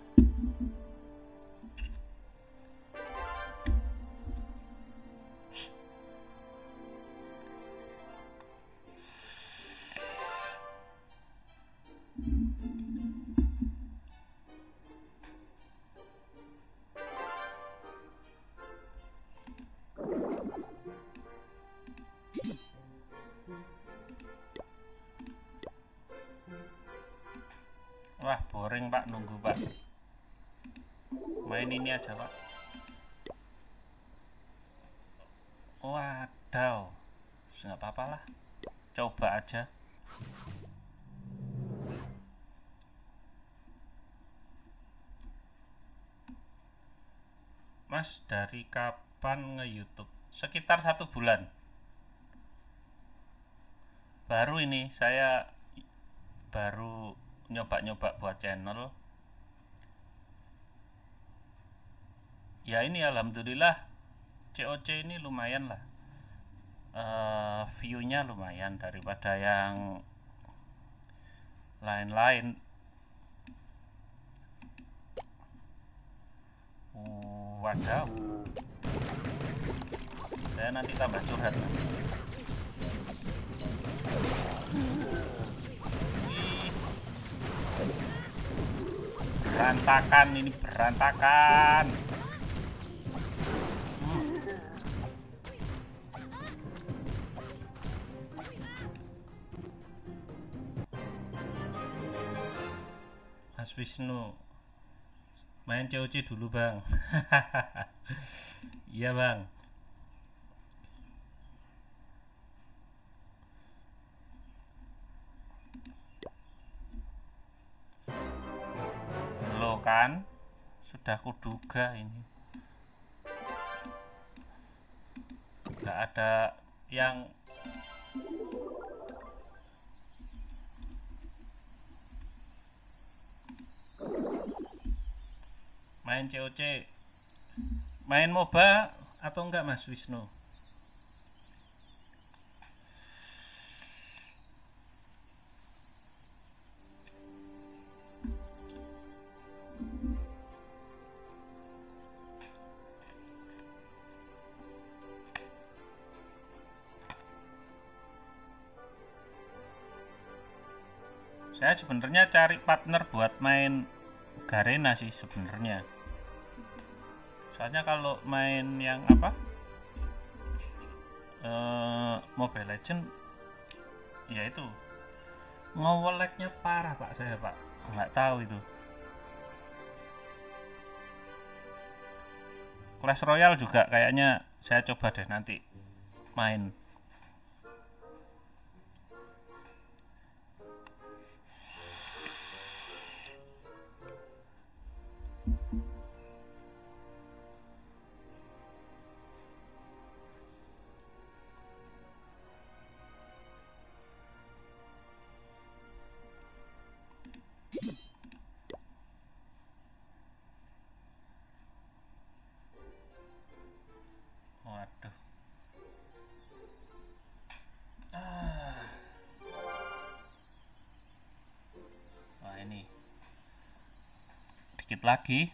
Wah boring pak, nunggu pak. Main ini aja pak. Wadaw, nggak apa-apa lah, coba aja. Mas dari kapan nge-YouTube? Sekitar 1 bulan. Baru ini saya baru nyoba-nyoba buat channel. Ya ini alhamdulillah COC ini lumayan lah, view-nya lumayan daripada yang lain-lain. Wadaw. saya nanti tambah curhat. Berantakan ini, berantakan. Mas Wisnu main COC dulu bang. Iya bang. Lo kan sudah kuduga ini nggak ada yang main COC, main MOBA atau enggak Mas Wisnu? Saya sebenarnya cari partner buat main Garena sih sebenarnya. Soalnya kalau main yang apa Mobile Legend ya itu ngeweleknya parah pak, saya pak nggak tahu itu. Clash Royale juga kayaknya saya coba deh nanti main. Waduh. Wah ini dikit lagi.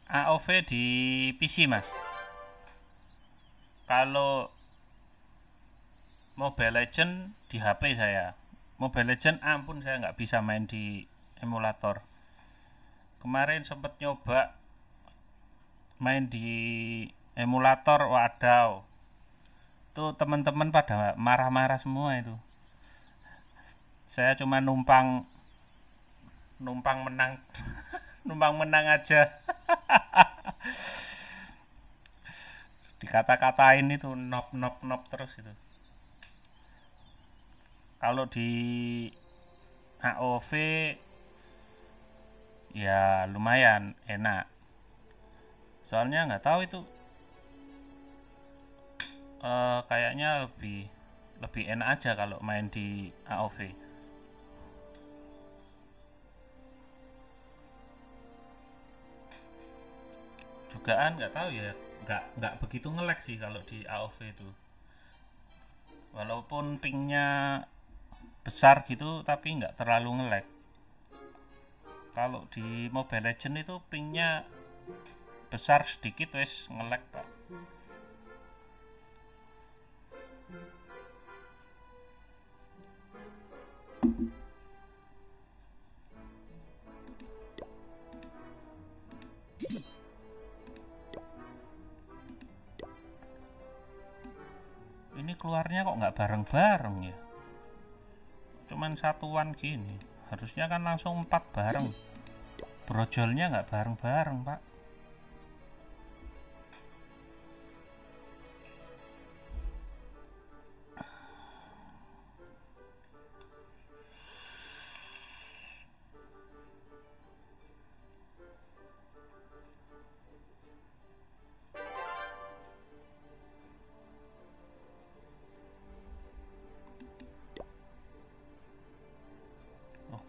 AOV di PC mas. Kalau Mobile Legend di HP saya. Mobile Legend ampun saya nggak bisa main di emulator. Kemarin sempet nyoba main di emulator, wadaw. Tuh teman-teman pada marah-marah semua itu. Saya cuma numpang menang. Numpang menang aja. Dikata-katain itu nop terus itu. Kalau di AOV ya lumayan enak. Soalnya nggak tahu itu kayaknya lebih enak aja kalau main di AOV. Jugaan nggak tahu ya, nggak begitu nge-lag sih kalau di AOV itu. Walaupun pingnya besar gitu tapi nggak terlalu nge-lag. Kalau di Mobile Legend itu pingnya besar sedikit wes nge-lag pak. Ini keluarnya kok nggak bareng-bareng ya, cuman satuan gini. Harusnya kan langsung 4 bareng. Brojolnya nggak bareng-bareng pak.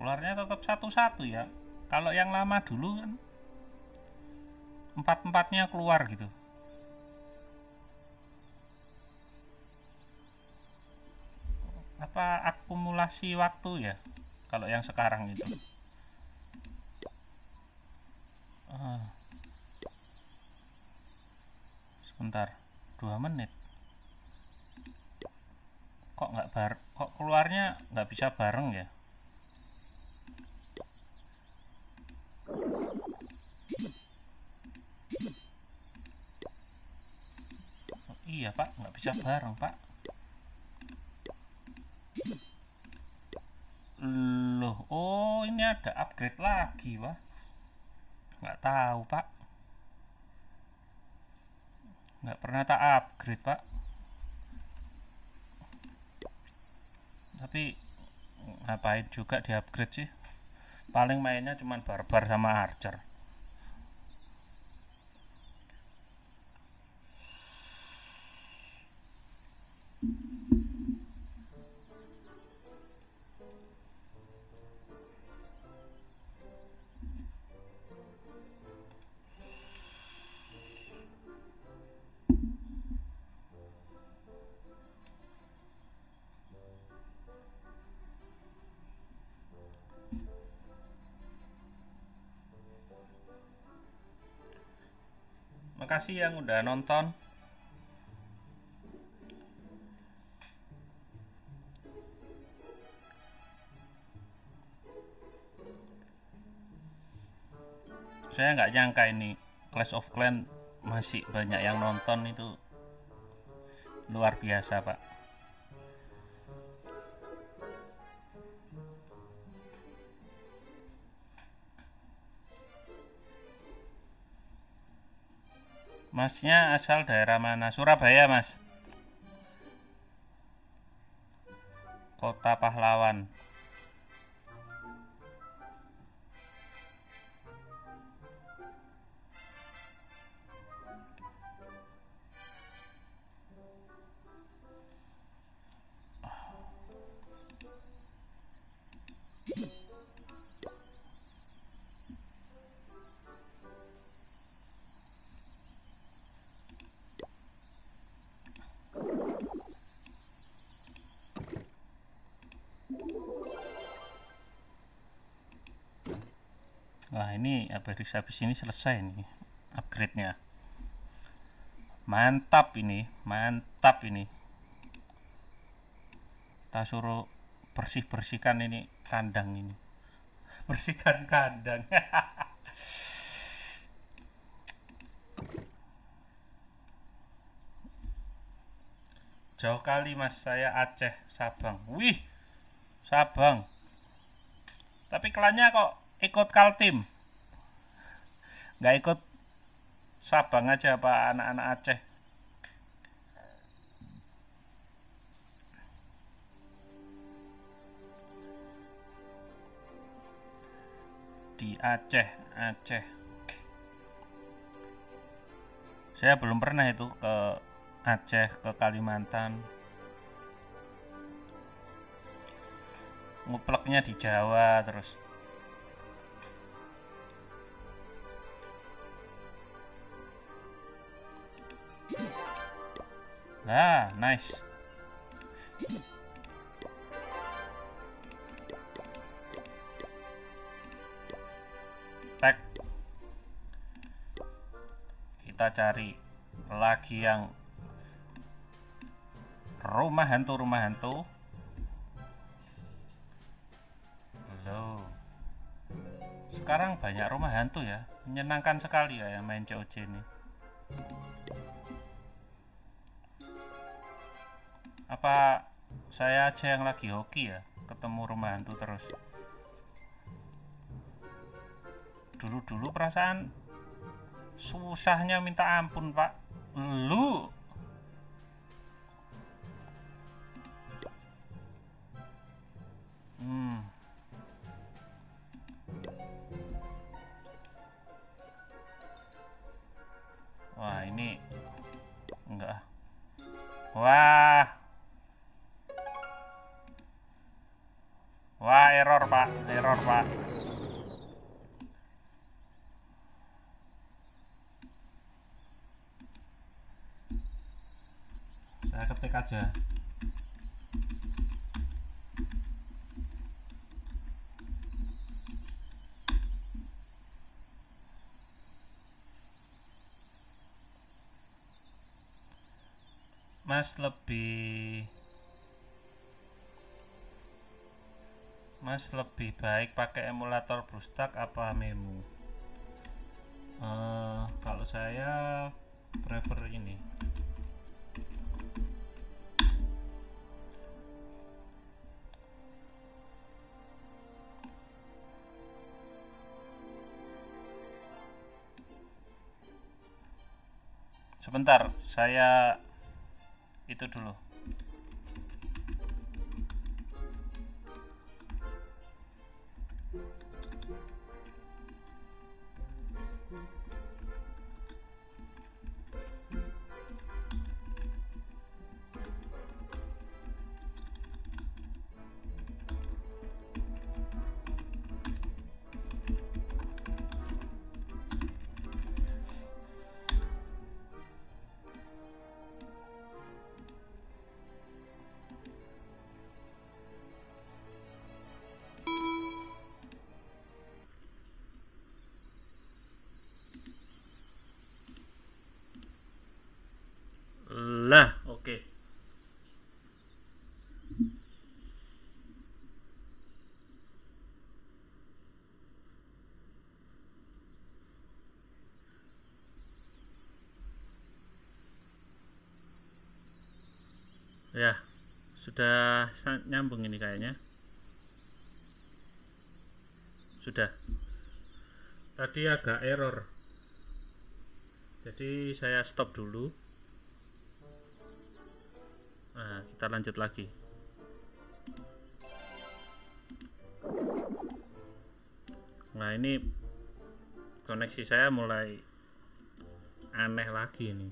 Keluarnya tetap satu-satu ya. Kalau yang lama dulu kan 4-4-nya keluar gitu. Apa akumulasi waktu ya kalau yang sekarang itu. Bentar, 2 menit. Kok keluarnya nggak bisa bareng ya? Oh, iya Pak, nggak bisa bareng Pak. Loh, oh ini ada upgrade lagi Pak. Nggak tahu Pak. Nggak pernah tak upgrade Pak. Tapi ngapain juga di upgrade sih? Paling mainnya cuman barbar sama archer. Makasih yang udah nonton. Saya nggak nyangka ini Clash of Clans masih banyak yang nonton, itu luar biasa Pak. Masnya asal daerah mana? Surabaya Mas. Kota Pahlawan. Wah ini habis ini selesai nih upgrade-nya. Mantap ini, mantap ini. Kita suruh bersihkan ini kandang ini. Bersihkan kandang. Jauh kali Mas, saya Aceh, Sabang. Wih, Sabang. Tapi klannya kok ikut Kaltim, nggak ikut Sabang aja Pak, anak-anak Aceh. Di Aceh. Saya belum pernah itu ke Aceh, ke Kalimantan. Ngupleknya di Jawa terus. Lah, nice. Tek. Kita cari lagi yang rumah hantu. Loh. Sekarang banyak rumah hantu ya. Menyenangkan sekali ya yang main COC ini. Apa saya aja yang lagi hoki ya ketemu rumah hantu terus? Dulu perasaan susahnya minta ampun Pak. Lu wah ini enggak. Wah error Pak. Saya ketik aja. Mas lebih baik pakai emulator BlueStack apa Memu? Kalau saya prefer ini. Sebentar, saya itu dulu. Lah, oke. Ya, sudah nyambung ini kayaknya. Sudah. Tadi agak error. Jadi saya stop dulu. Nah, kita lanjut lagi. Nah, ini koneksi saya mulai aneh lagi ini.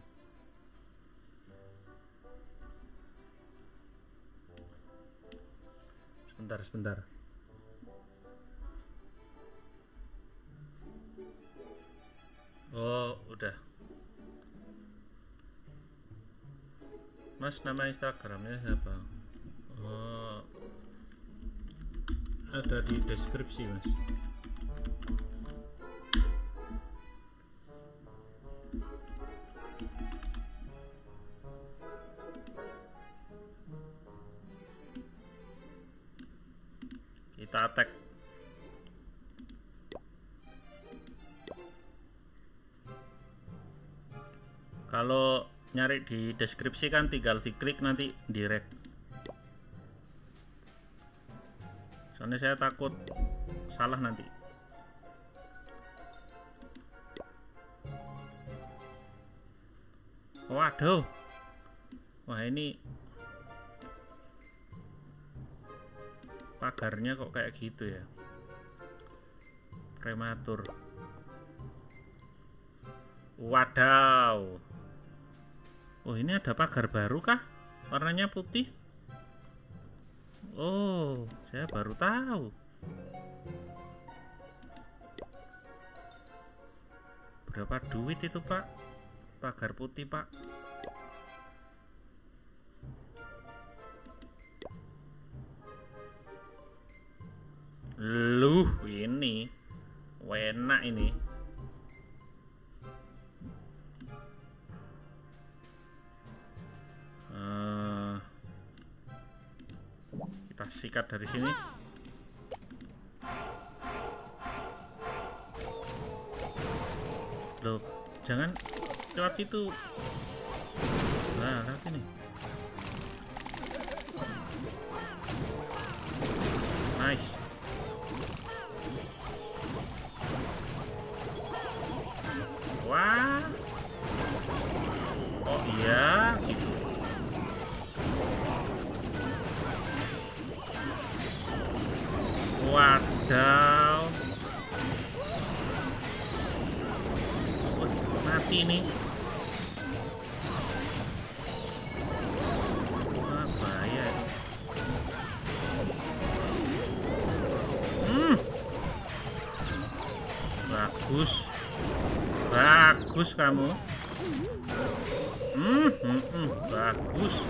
Sebentar. Oh, udah. Mas, nama Instagramnya siapa? Oh, ada di deskripsi, Mas. Kita tag. Kalau nyari di deskripsi kan tinggal diklik nanti direct. Soalnya saya takut salah nanti. Waduh. Wah, ini pagarnya kok kayak gitu ya. Prematur. Wadaw. Oh, ini ada pagar baru kah? Warnanya putih. Oh, saya baru tahu. Berapa duit itu, Pak? Pagar putih, Pak. Luh, ini enak ini. Kita sikat dari sini. Loh, jangan lewat situ. Nah, lewat sini. Nice. Wah. Oh iya, gitu. Wadaw. Mati ini. Wah, bahaya. Bagus kamu. Bagus.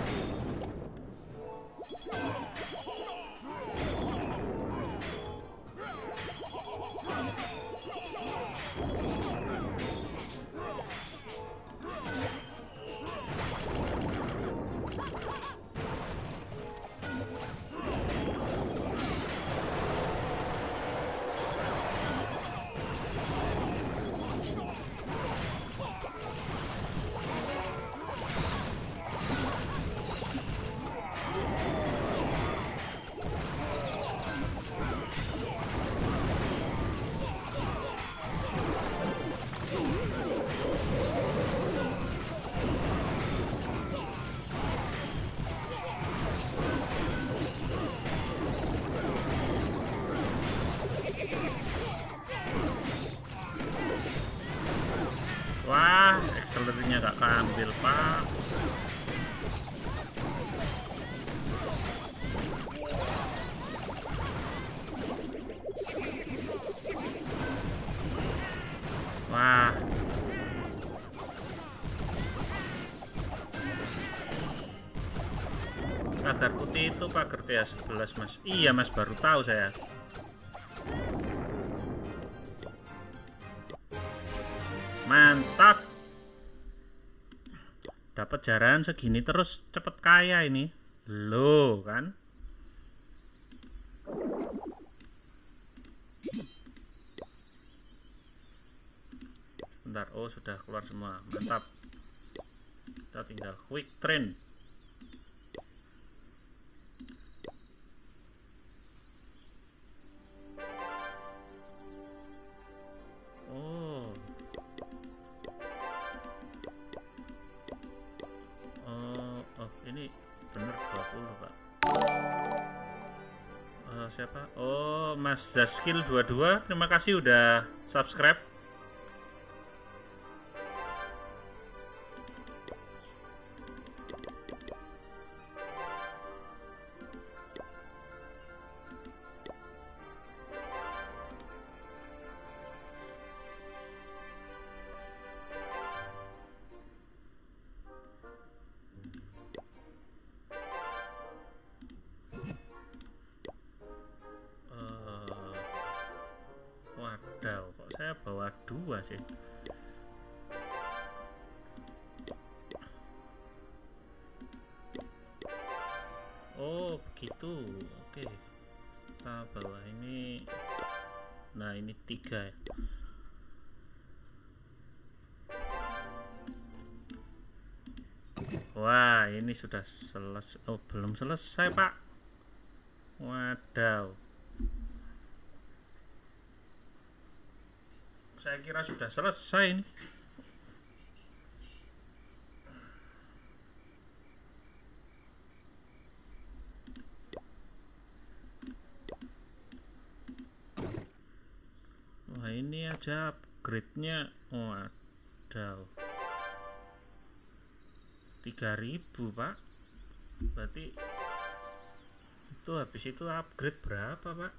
artilerinya gak keambil pak. Wah, pagar putih itu pagar TA11 mas. Iya mas, baru tahu saya. Mantap, dapat jarahan segini terus cepet kaya ini loh kan. Bentar, oh sudah keluar semua, mantap. Kita tinggal quick train. Ini bener 20 pak. Siapa? Oh, Mas Zaskil 22, terima kasih udah subscribe. Wadaw, kok saya bawa 2 sih? Oh begitu, oke. Kita bawa ini. Nah ini 3 ya. Wah ini sudah selesai. Oh belum selesai pak. Wadaw, saya kira sudah selesai ini. Wah ini aja upgrade-nya. Wadaw, 3000 pak. Berarti itu habis itu upgrade berapa pak?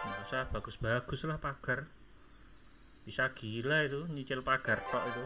Nggak usah bagus-bagus lah pagar. Bisa gila itu nyicil pagar tok itu.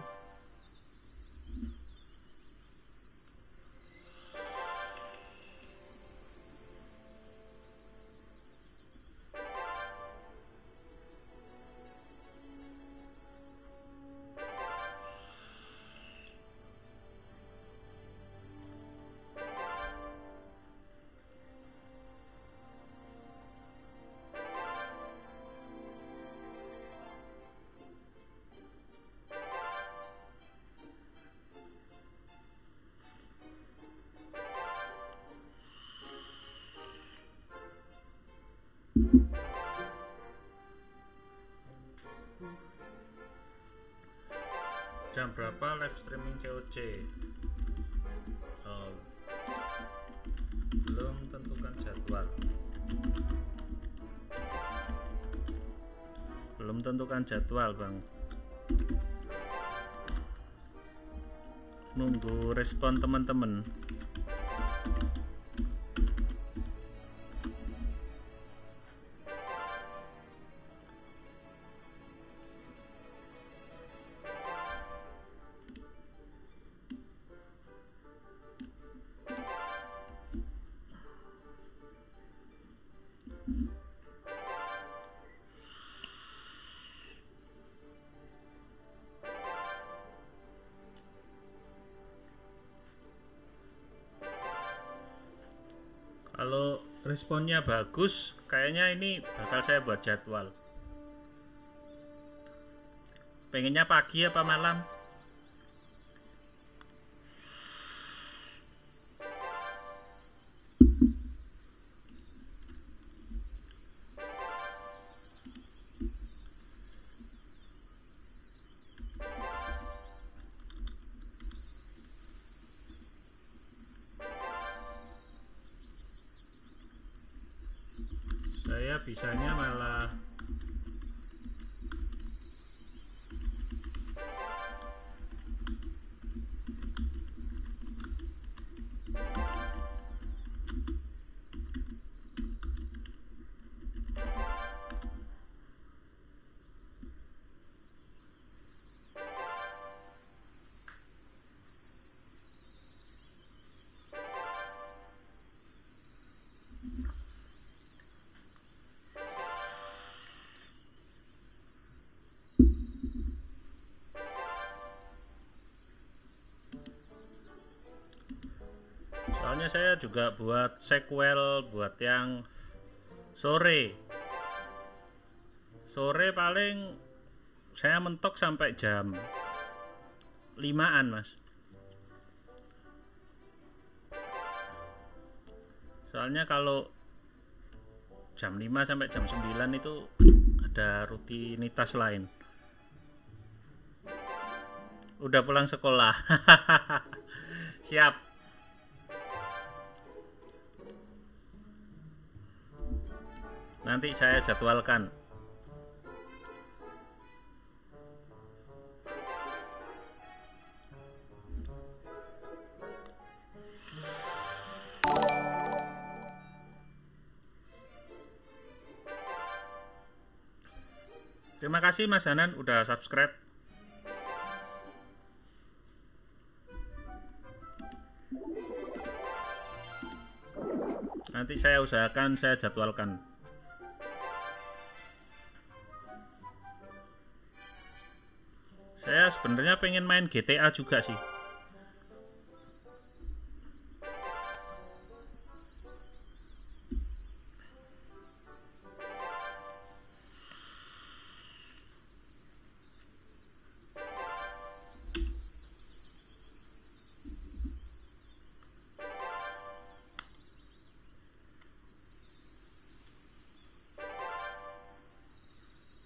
Jam berapa live streaming COC? Oh, belum tentukan jadwal. Belum tentukan jadwal bang. Nunggu respon teman-teman. Kalau responnya bagus, kayaknya ini bakal saya buat jadwal. Pengennya pagi apa malam? Saya bisanya malah soalnya saya juga buat sequel buat yang sore paling saya mentok sampai jam 5-an mas, soalnya kalau jam 5 sampai jam 9 itu ada rutinitas lain. Udah pulang sekolah. Siap. Nanti saya jadwalkan. Terima kasih Mas Hanan udah subscribe. Nanti saya usahakan saya jadwalkan. Saya sebenarnya pengen main GTA juga sih.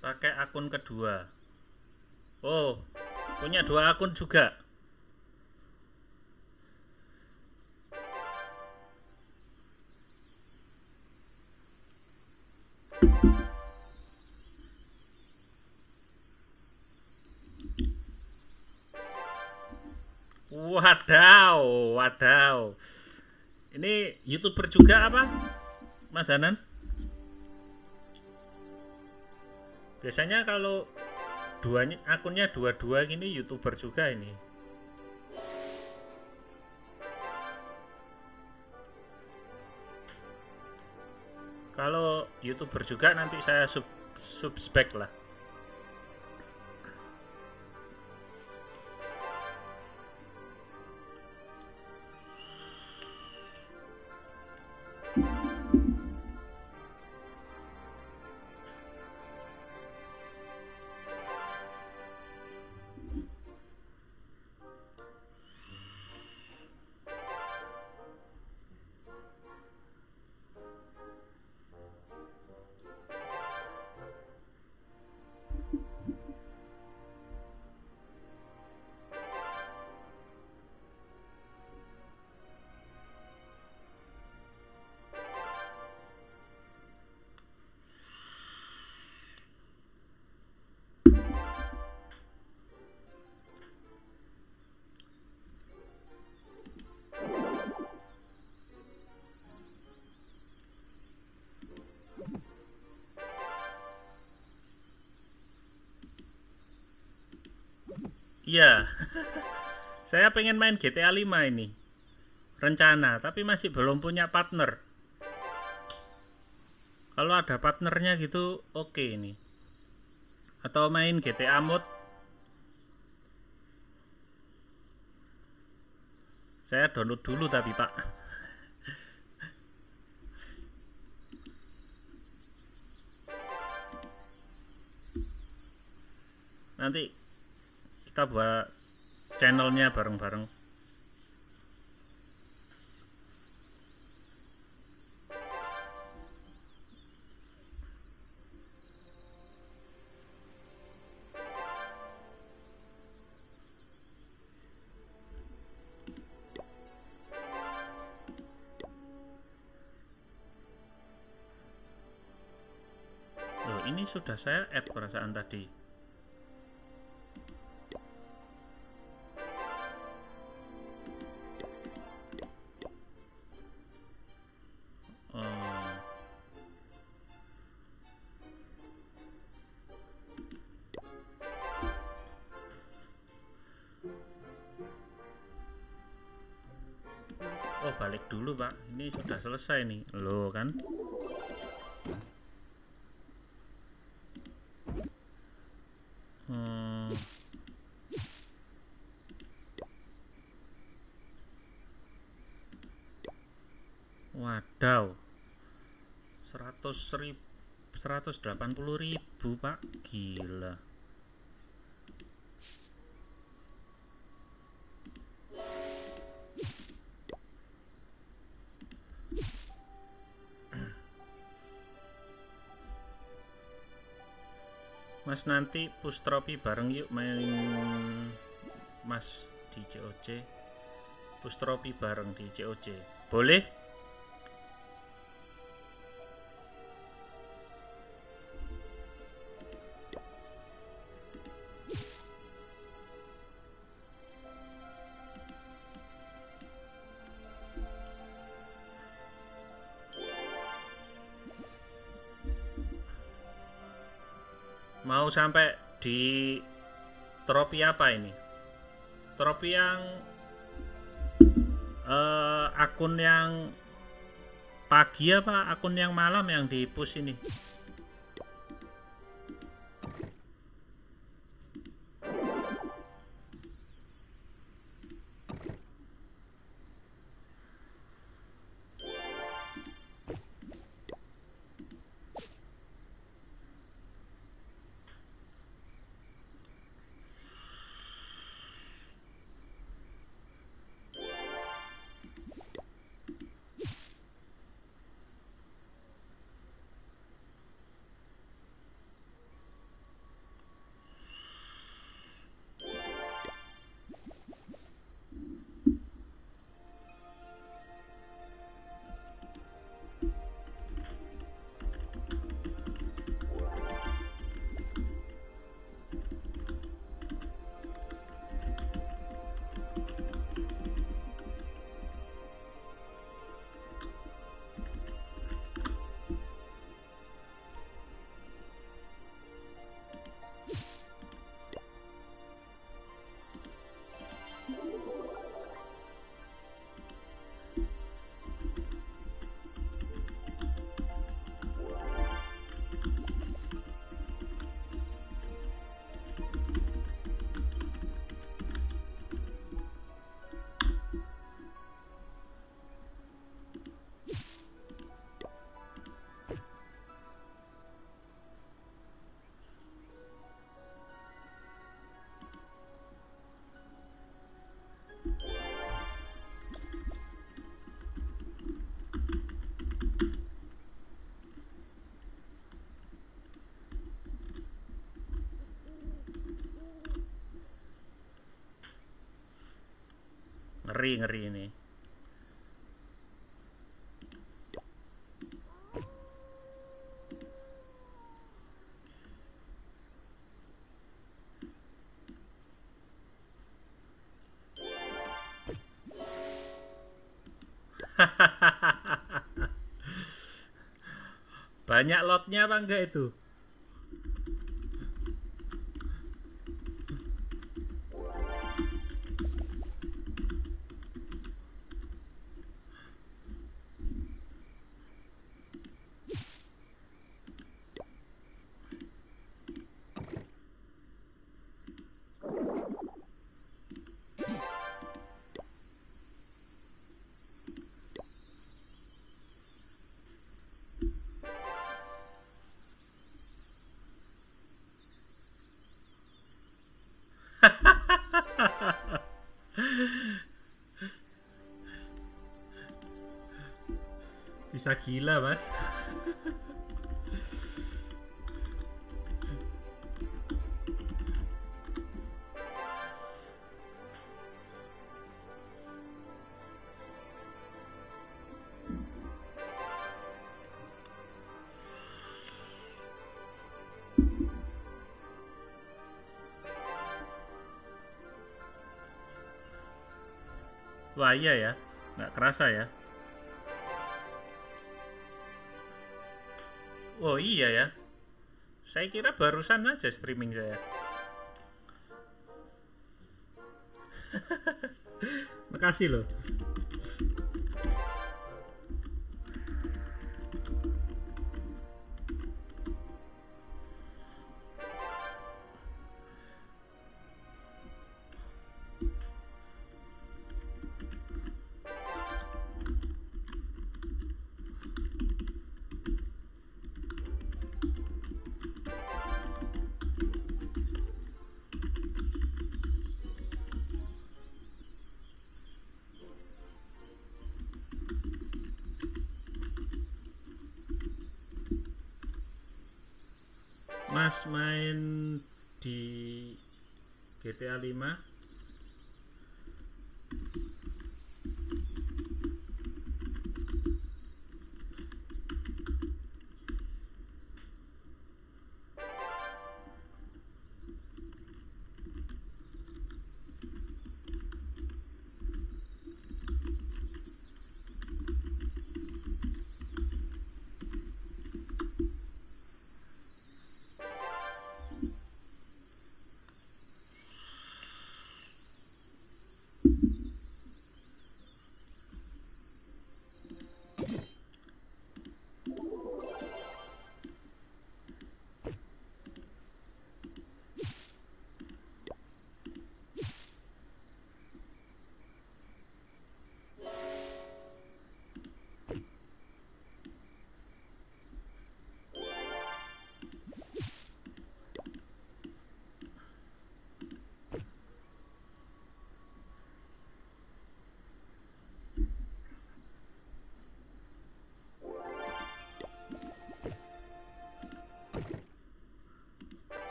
Pakai akun kedua. Oh, punya 2 akun juga. Wadaw. Ini YouTuber juga apa, Mas Hanan? Biasanya kalau akunnya dua-dua gini YouTuber juga ini. Kalau YouTuber juga nanti saya subspek lah. Iya. Saya pengen main GTA 5 ini. Rencana, tapi masih belum punya partner. Kalau ada partnernya gitu, oke ini. Atau main GTA mode. Saya download dulu tapi Pak. Nanti kita buat channelnya bareng-bareng. Loh, ini sudah saya add perasaan tadi. Oh, balik dulu Pak, ini sudah selesai nih loh kan. wadaw, 180.000 Pak, gila. Mas nanti push tropi bareng yuk main Mas di COC. Push tropi bareng di COC. Boleh? Mau sampai di trofi apa ini? Trofi yang akun yang pagi apa akun yang malam yang di push ini? Ngeri ini. Banyak lotnya apa enggak itu? Bisa gila, Mas. Wah iya ya, nggak kerasa ya. Oh iya ya, saya kira barusan aja streaming saya. Makasih loh. Mas main di GTA 5?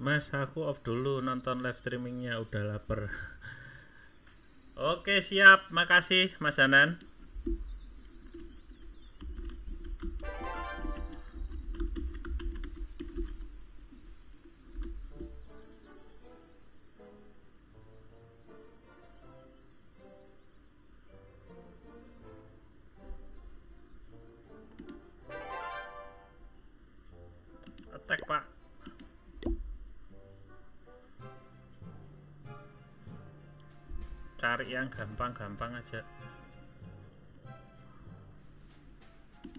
Mas, aku off dulu nonton live streamingnya, udah lapar. Oke, siap, makasih Mas Hanan. Attack, Pak. Cari yang gampang-gampang aja.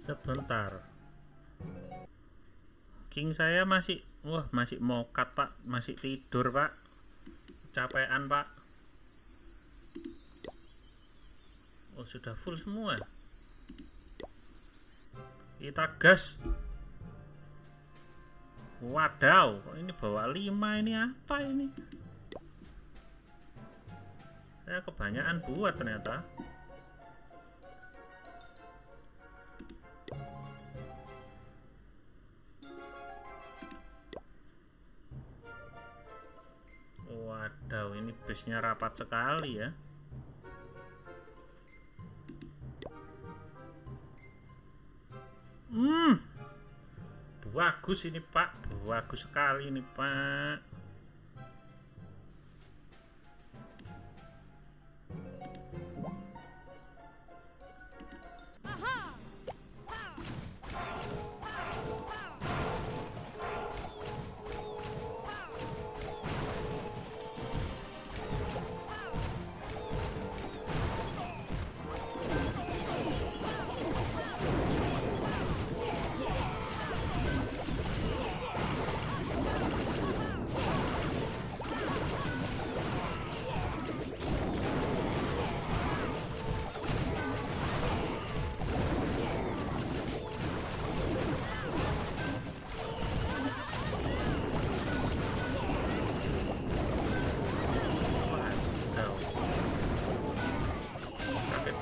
Sebentar. King saya masih, masih mokat, Pak. Masih tidur, Pak. Capean, Pak. Oh, sudah full semua. Kita gas. Wadaw, kok ini bawa 5, ini apa ini? Saya kebanyakan buat ternyata. Wadaw, ini busnya rapat sekali ya. Bagus ini Pak, bagus sekali ini Pak.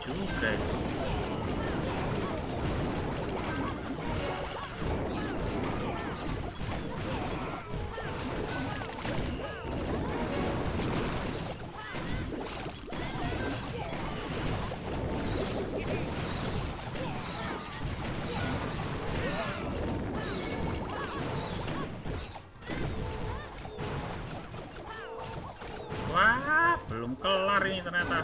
Juga ini. Wah, belum kelar ini ternyata.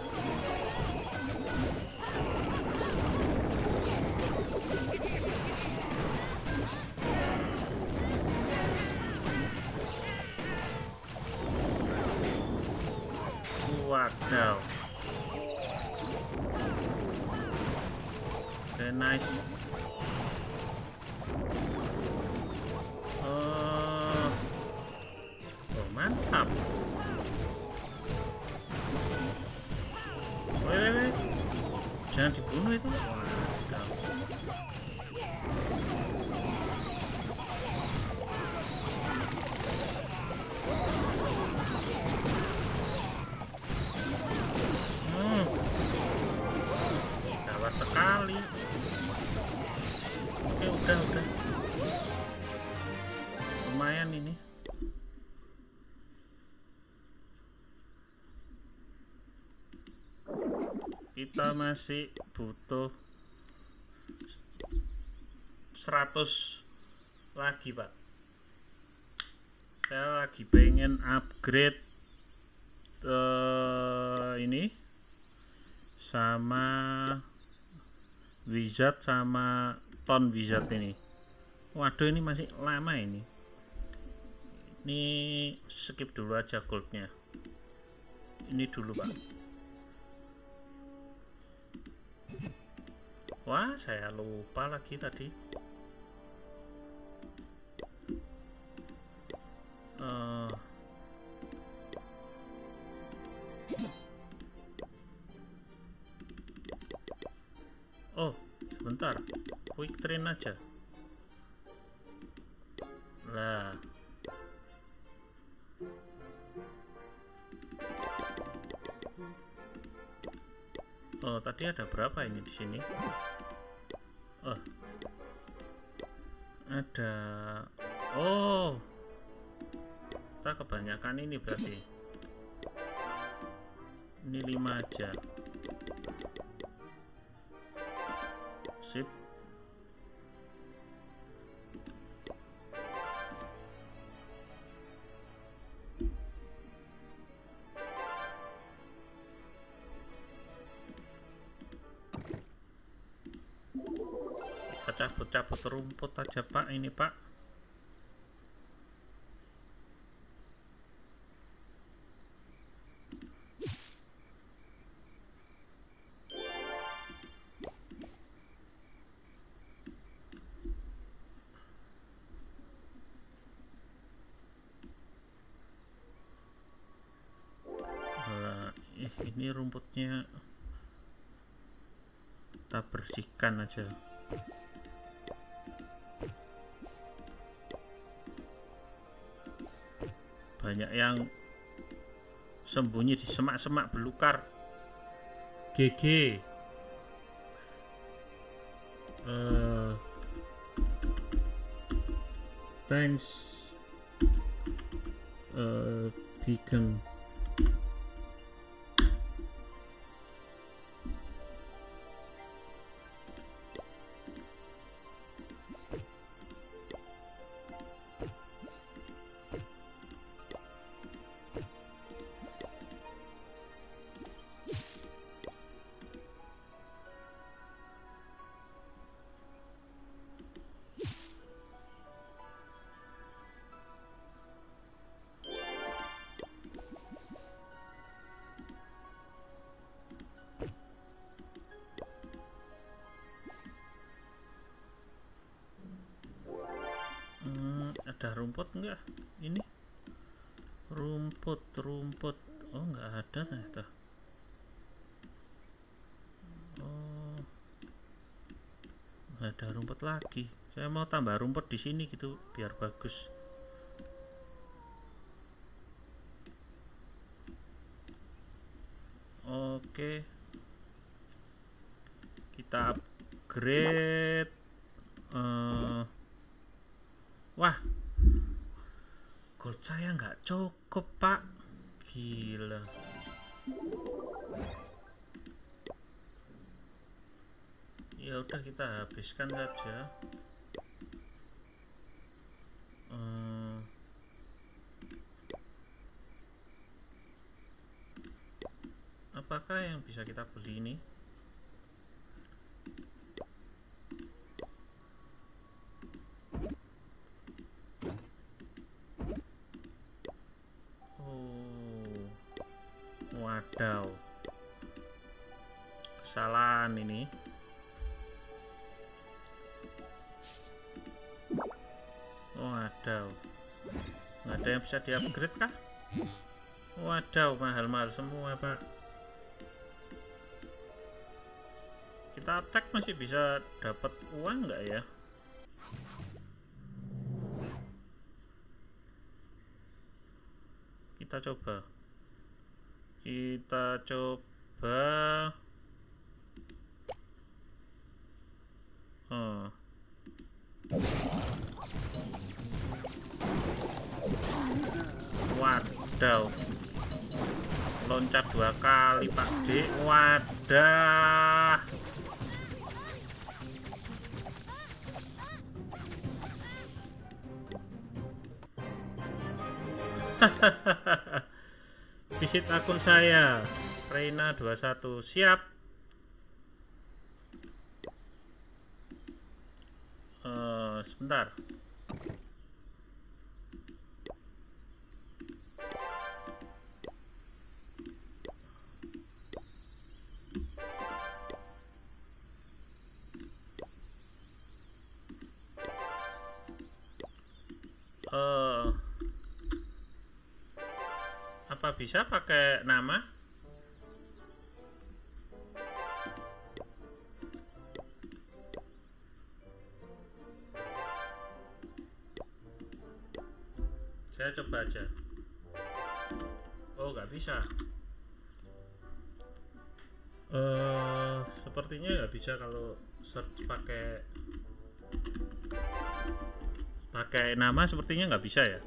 Wadaw. Oke, nice. Oh, mantap. Weh, jangan dibunuh itu. Wadaw. Gawat sekali. udah lumayan ini. Kita masih butuh 100 lagi, Pak. Saya lagi pengen upgrade ini sama wizard sama ton wizard ini. Waduh, ini masih lama ini. Ini skip dulu aja goldnya. Ini dulu, Pak. Wah, saya lupa lagi tadi. Oh, sebentar. Quick train aja. Lah. Oh, tadi ada berapa ini di sini? Oh. Ada. Oh. Kita kebanyakan ini berarti. Ini 5 aja. Sip. Cabut-cabut rumput aja, Pak. Ini, Pak. Ini rumputnya kita bersihkan aja. Banyak yang sembunyi di semak-semak belukar. GG. Thanks, Beacon. Ada rumput enggak? Ini rumput. Oh, enggak ada ternyata. Oh, enggak ada rumput lagi. Saya mau tambah rumput di sini gitu biar bagus. Oke, kita upgrade. Wah, gold saya nggak cukup, Pak. Gila. Ya udah, kita habiskan saja. Apakah yang bisa kita beli ini? Wadaw, kesalahan ini. Wadaw, nggak ada yang bisa di-upgrade kah? Wadaw, mahal-mahal semua, Pak. Kita attack masih bisa dapat uang nggak ya? Kita coba. Wadaw, loncat 2 kali Pak D. Wadah. Visit akun saya Reina21. Siap. Sebentar. Apa bisa pakai nama? Saya coba aja. Oh, nggak bisa. Sepertinya nggak bisa kalau search pakai nama, sepertinya nggak bisa ya.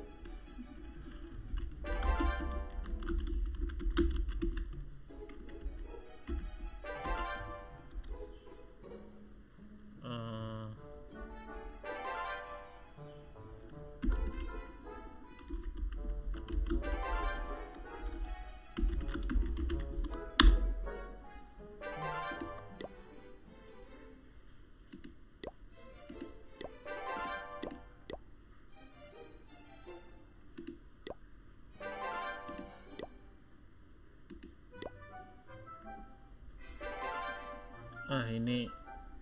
Ini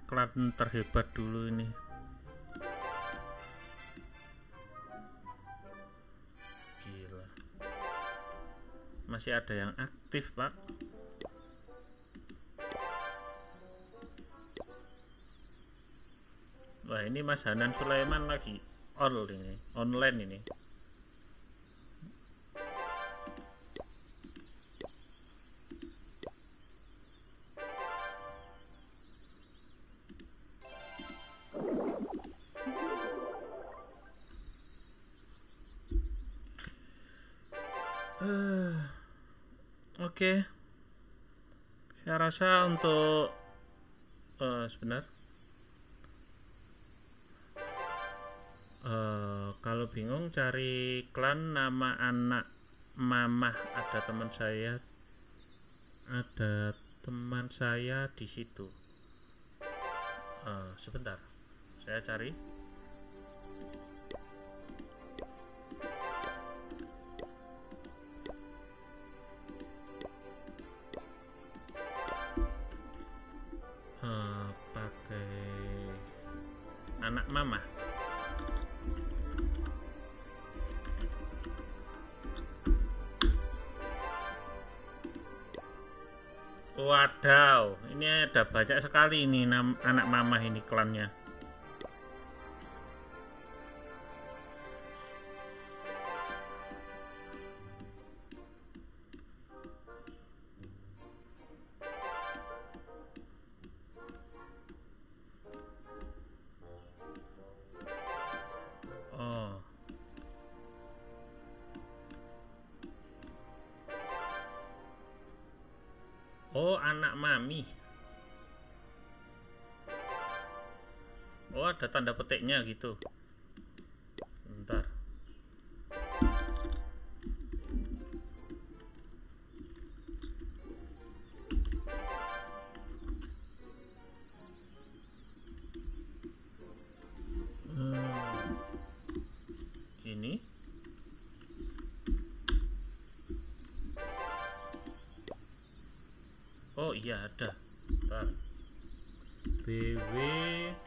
klan terhebat dulu ini. Gila. Masih ada yang aktif, Pak. Wah, ini Mas Hanan Sulaiman lagi online ini. Oke. Saya rasa untuk sebentar. Kalau bingung cari klan nama anak mamah, ada teman saya di situ. Sebentar, saya cari. Pakai anak mama. Wadaw, ini ada banyak sekali ini anak mama ini klannya. Oh, anak mami. Oh, ada tanda petiknya gitu. Bentar. Gini. Oh iya ada. Bentar. BWNG.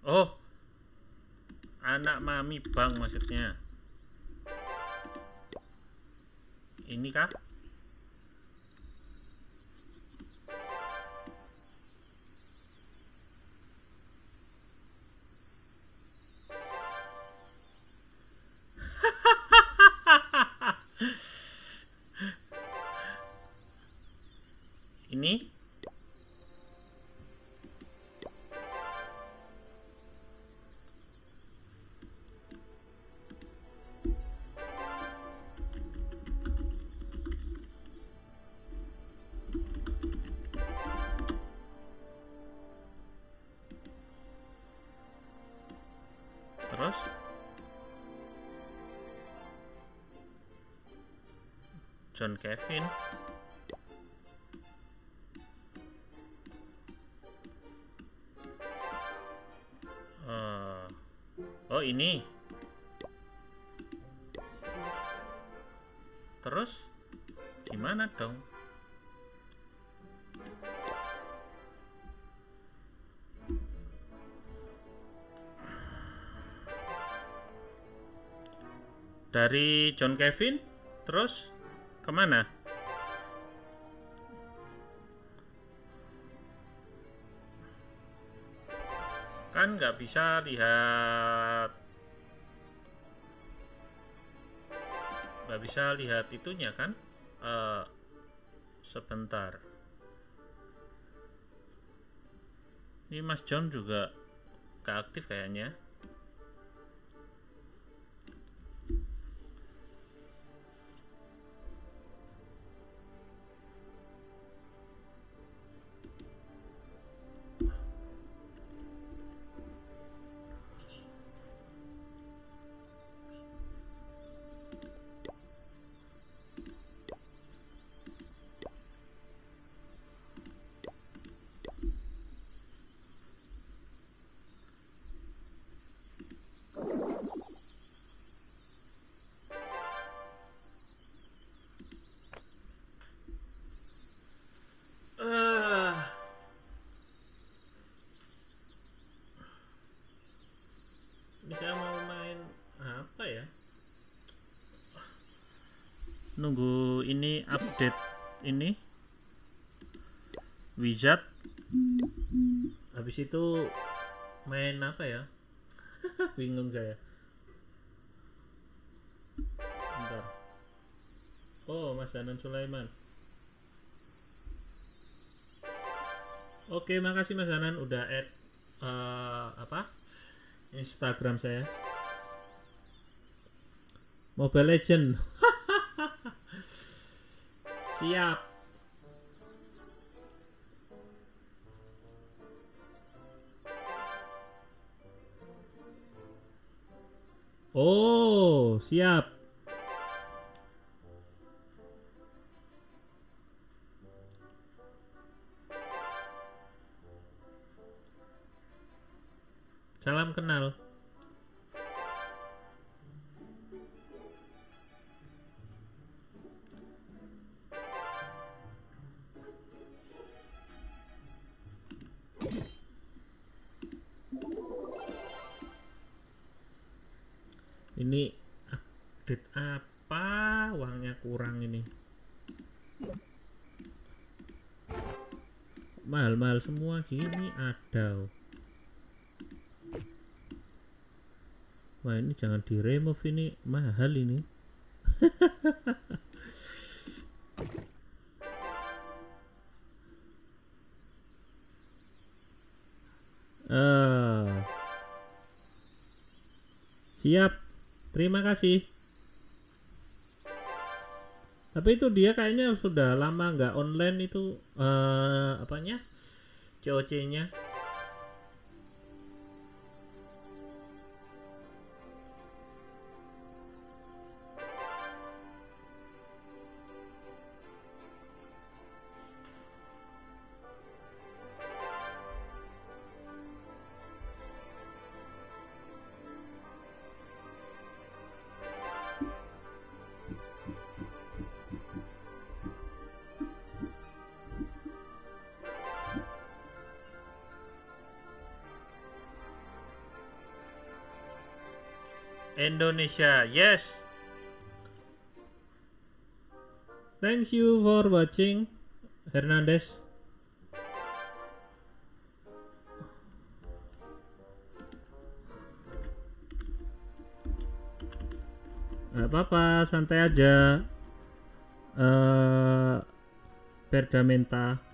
Oh, anak mami bang maksudnya. Ini kah? Ini John Kevin. Oh ini. Terus gimana dong? Dari John Kevin terus kemana? Kan nggak bisa lihat, itunya kan. Sebentar, ini Mas John juga gak aktif kayaknya. Ini saya mau main apa ya? Nunggu ini update ini wizard. Habis itu main apa ya? Bingung saya. Bentar. Oh, Mas Hanan Sulaiman. Oke, makasih Mas Hanan udah add Instagram saya. Mobile Legend. Siap. Oh, siap. Salam kenal. Ini update apa? Uangnya kurang ini. Mahal-mahal semua gini ada. Wah, ini jangan di remove, ini mahal ini. Siap, terima kasih. Tapi itu dia kayaknya sudah lama nggak online itu, apanya, COC-nya. Indonesia, yes. Thank you for watching, Hernandez. Gak apa-apa, santai aja. Perdamenta.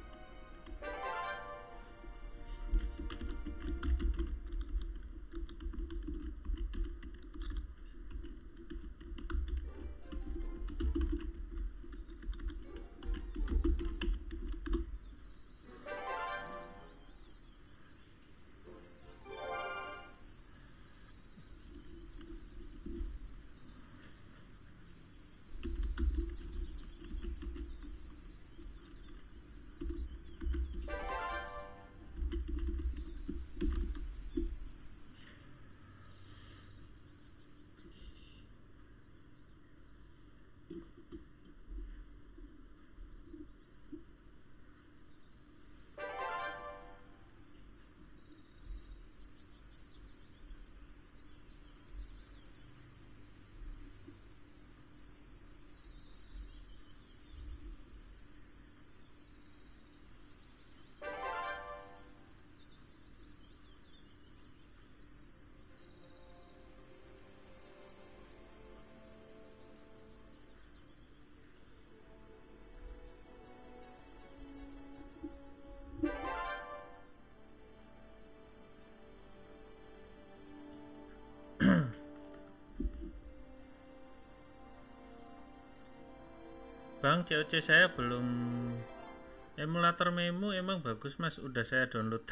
bang, COC saya belum. Emulator Memu emang bagus mas, udah saya download.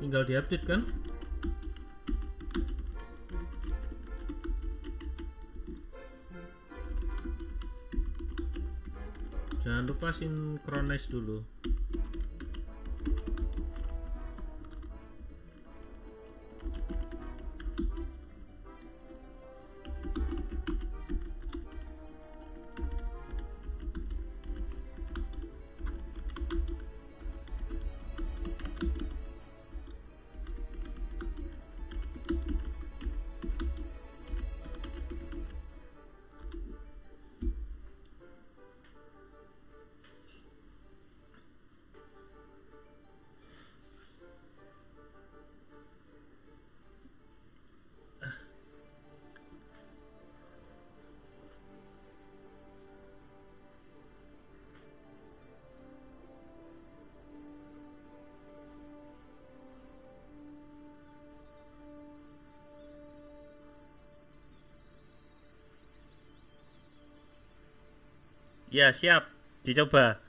Tinggal diupdate kan. Jangan lupa synchronize dulu. Ya siap, dicoba.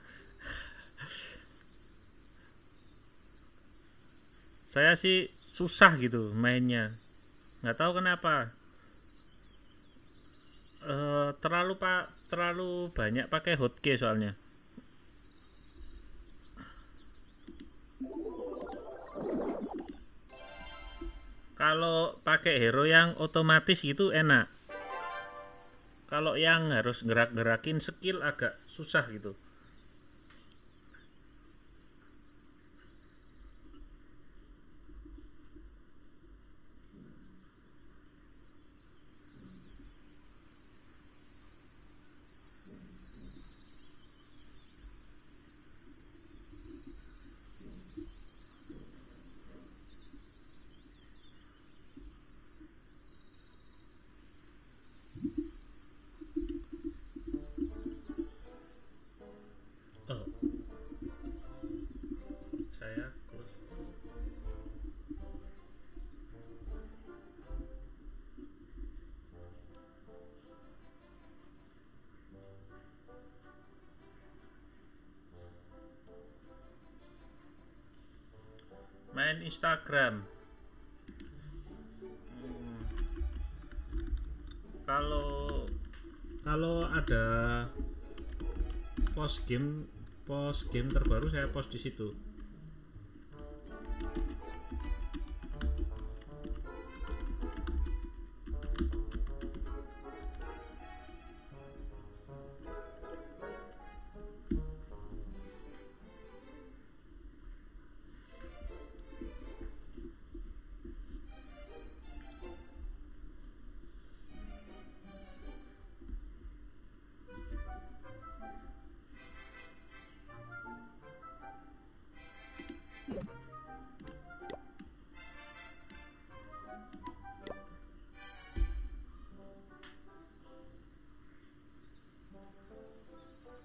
Saya sih susah gitu mainnya, nggak tahu kenapa. Terlalu banyak pakai hotkey soalnya. Kalau pakai hero yang otomatis gitu enak. Kalau yang harus gerak-gerakin skill agak susah gitu. Oh, saya close. Main Instagram. Kalau ada post game terbaru saya post di situ.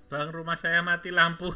Bang, rumah saya mati lampu.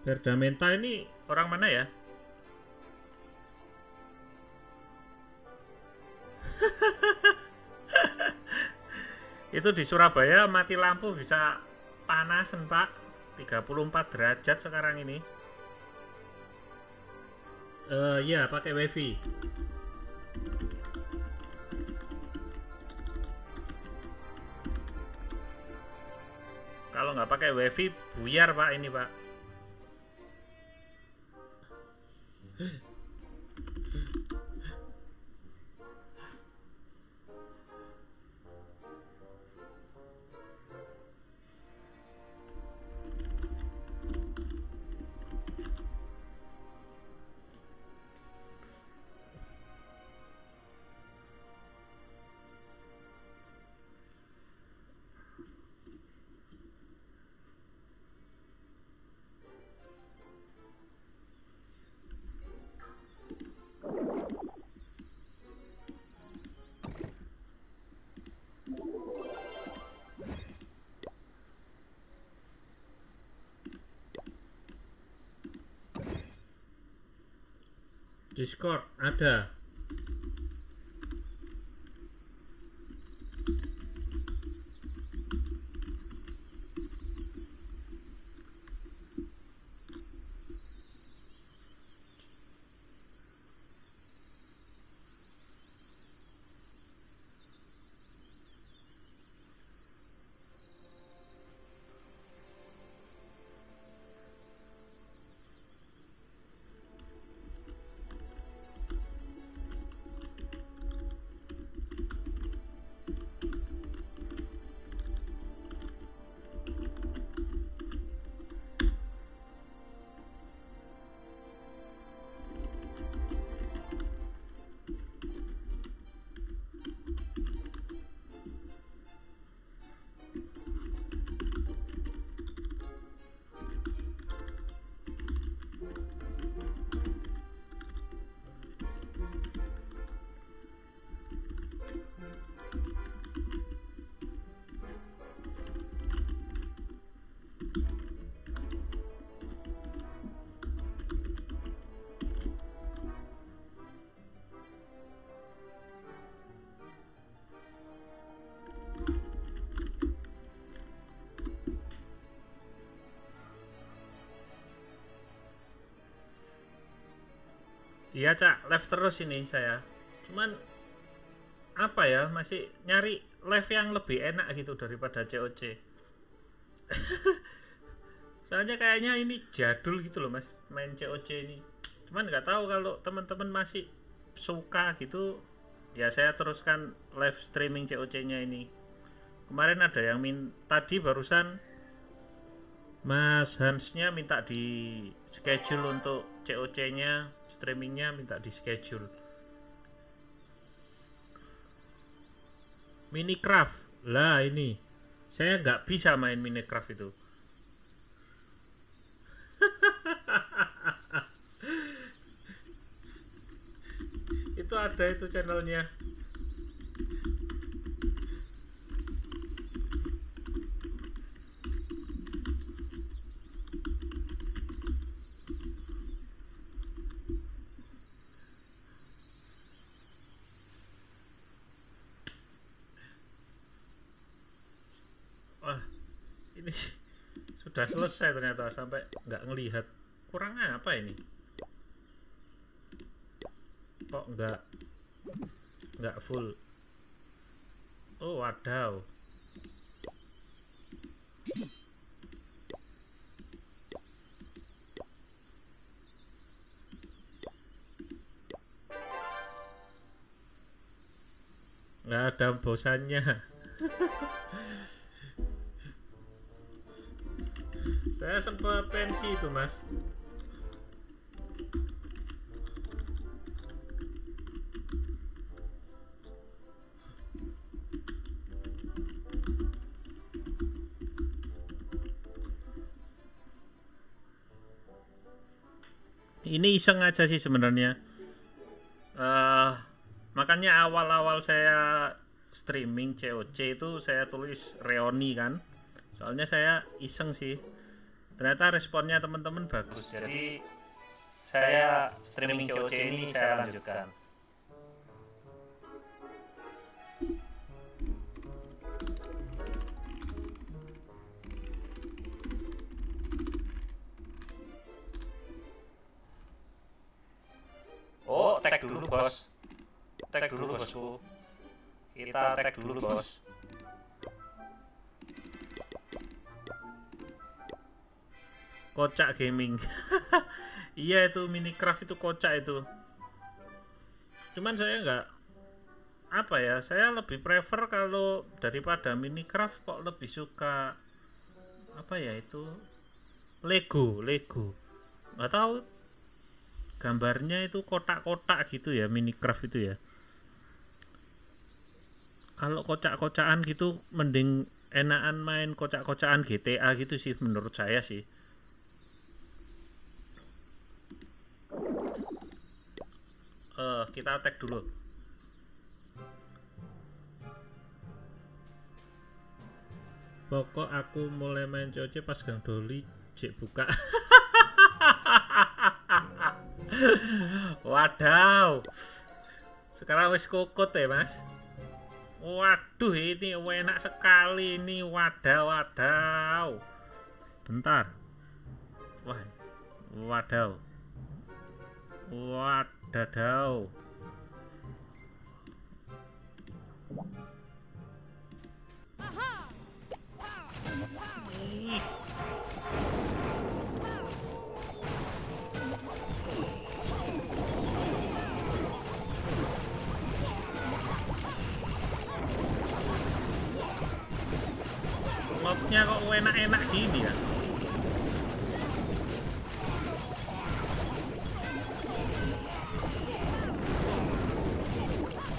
Berdamenta ini orang mana ya? Itu di Surabaya mati lampu bisa panasan pak, 34 derajat sekarang ini. Ya pakai wifi. Kalau nggak pakai wifi buyar pak ini pak. Discord ada. Iya cak, live terus ini saya. Cuman apa ya, masih nyari live yang lebih enak gitu daripada COC. Soalnya kayaknya ini jadul gitu loh mas, main COC ini. Cuman nggak tahu kalau teman-teman masih suka gitu, ya saya teruskan live streaming COC-nya ini. Kemarin ada yang tadi barusan Mas Hansnya minta di schedule untuk COC-nya, streamingnya minta di schedule. Minecraft lah ini, saya nggak bisa main Minecraft itu. Itu ada itu channelnya. Ini sudah selesai ternyata, sampai nggak ngelihat. Kurang apa ini? Kok nggak full? Oh wadaw. Nggak ada bosannya. Saya sempat pensi itu mas. Ini iseng aja sih sebenarnya. Makanya awal-awal saya streaming COC itu saya tulis reoni kan. Soalnya saya iseng sih. Ternyata responnya teman-teman bagus. Jadi saya streaming COC ini saya lanjutkan. Oh, tag dulu bos. Tag dulu bosku. Kita tag dulu bos. Kocak gaming. Iya itu Minecraft itu kocak itu. Cuman saya nggak apa ya, saya lebih prefer kalau daripada Minecraft kok lebih suka apa ya itu Lego nggak tahu, gambarnya itu kotak-kotak gitu ya Minecraft itu ya. Kalau kocak-kocakan gitu mending enakan main kocak-kocakan GTA gitu sih menurut saya sih. Kita tag dulu. Pokok aku mulai main COC pas Gang Doli cek buka. Wadaw. Sekarang wis kokot ya, Mas. Waduh, ini enak sekali ini. Wadaw. Bentar. Wah. Wadaw. Wadadaw. Ih. Lobnya kok enak-enak gini ya.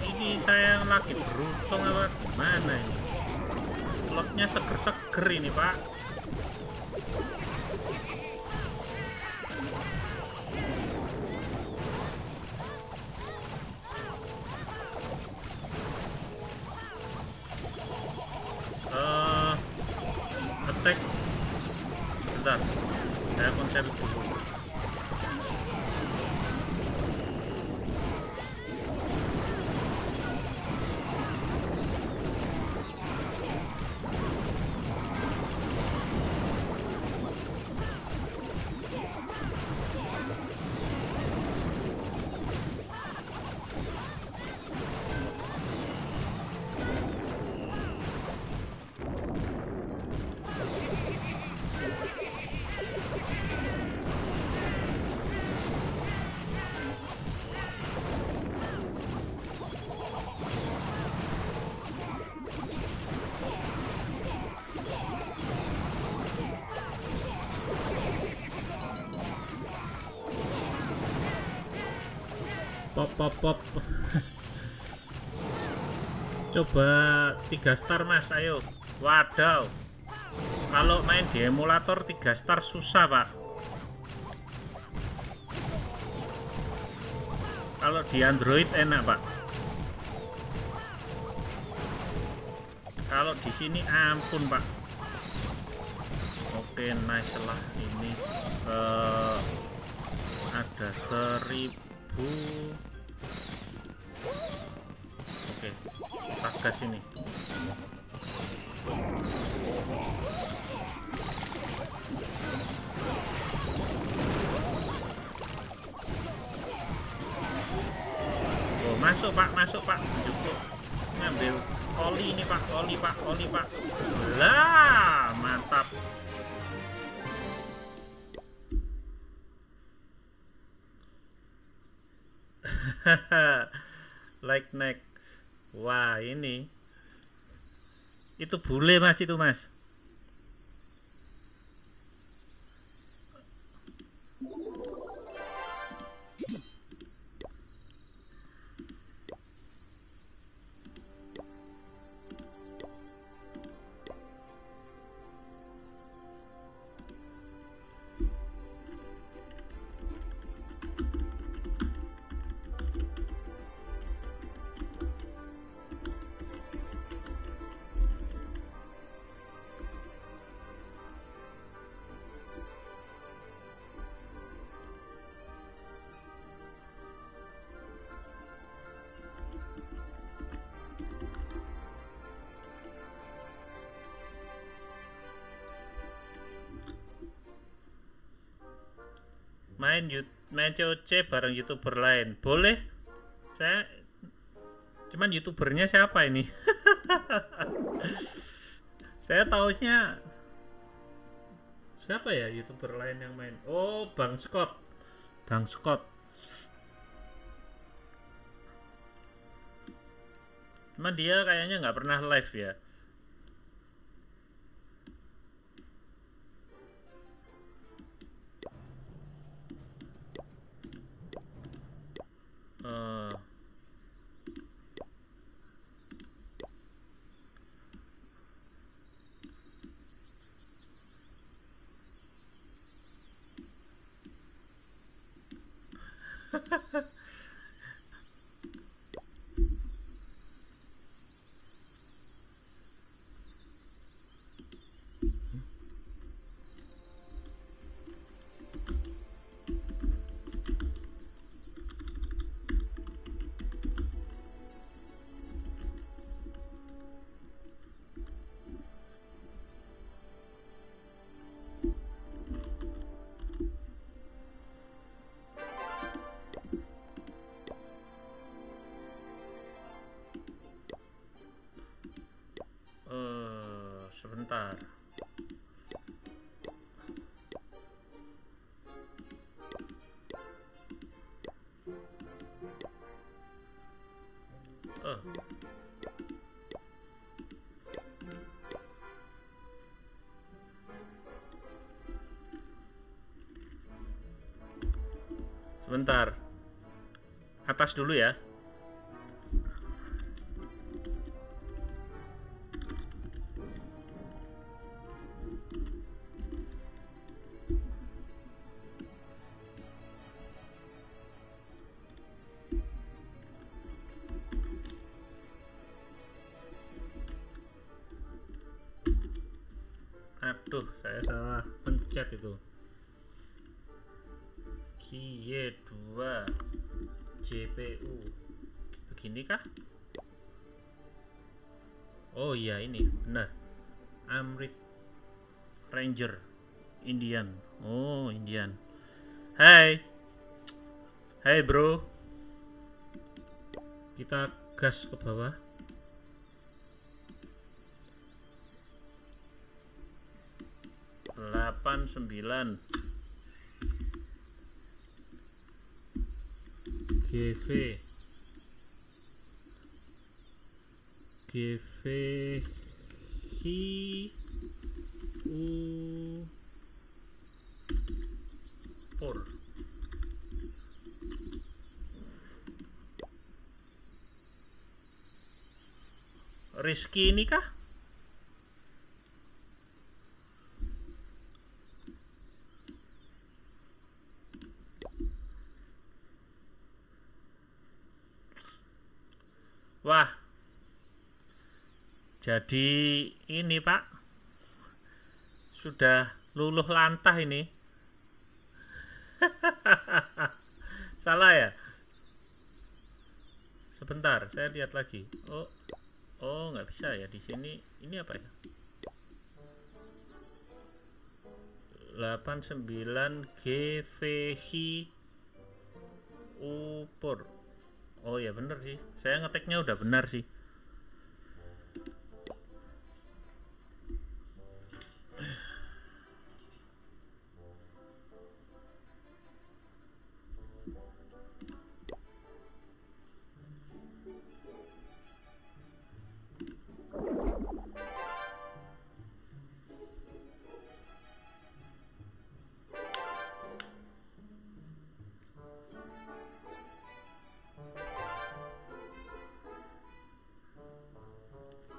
Ini saya yang lagi beruntung apa gimana ini? Lobnya seger-seger ini Pak. Attack. Sebentar, saya konsep dulu. Pop. Coba 3 star Mas, ayo. Wadaw. Kalau main di emulator 3 star susah Pak. Kalau di Android enak Pak. Kalau di sini ampun Pak. Oke, nice lah ini. Ada 1000. Oke, kita gas ini. Oh, masuk Pak, cukup ngambil oli ini Pak, oli Pak. Lah, mantap. Like neck. Wah, ini itu bule Mas, itu Mas. Main COC bareng YouTuber lain. Boleh? Saya cuman YouTubernya siapa ini? Saya taunya Siapa ya YouTuber lain yang main? Oh, Bang Scott. Bang Scott. Cuman dia kayaknya nggak pernah live ya. Eh, sebentar. Sebentar. Atas dulu ya. Aduh, saya salah pencet itu. Q2 JPU. Begini kah? Oh iya, ini benar. Amrit Ranger Indian. Oh, Indian. Hai. Hai, bro. Kita gas ke bawah. Delapan 9 GV Hi U Por. Rizky ini kah? Wah, jadi ini Pak, sudah luluh lantah ini. Salah ya? Sebentar, saya lihat lagi. Oh, nggak bisa ya di sini. Ini apa ya? 89 GVHI Upor. Oh ya bener sih. Saya ngeteknya udah benar sih.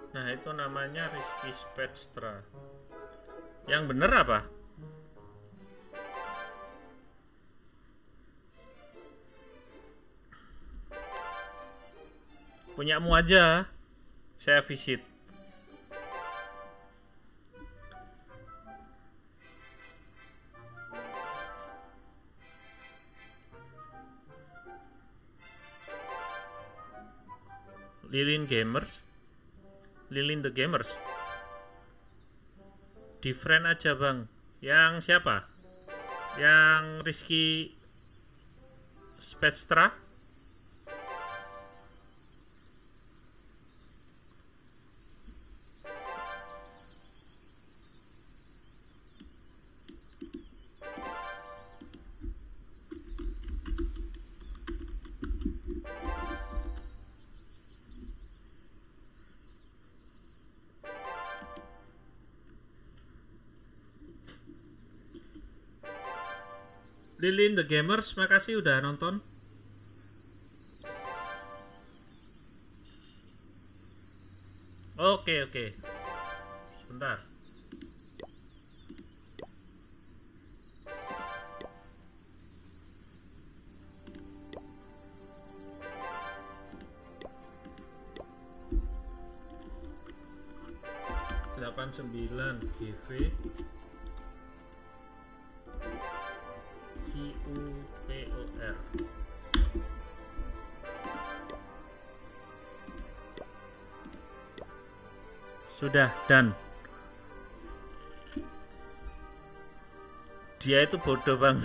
Nah, itu namanya Rizky Spectra. Yang bener apa? Punyamu aja. Saya visit. Lilin Gamers. Lilin the Gamers. Different aja bang. Yang siapa? Yang Rizky Spectra. Lilin the Gamers, makasih udah nonton. Oke, oke. Sebentar. Delapan 9 GV QPOR. Sudah, dan dia itu bodoh bang.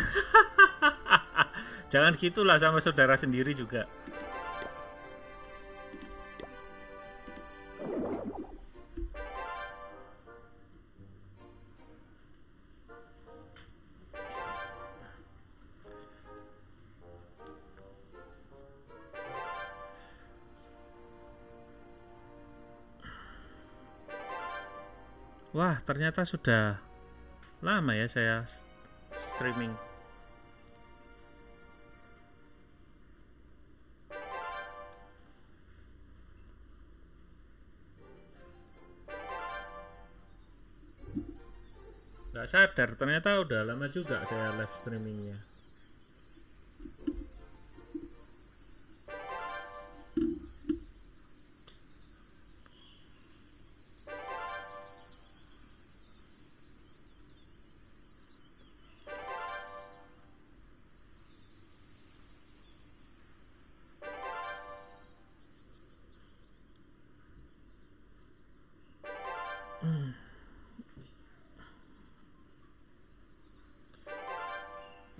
Jangan gitulah sama saudara sendiri juga. Wah, ternyata sudah lama ya saya streaming. Nggak sadar, ternyata udah lama juga saya live streamingnya.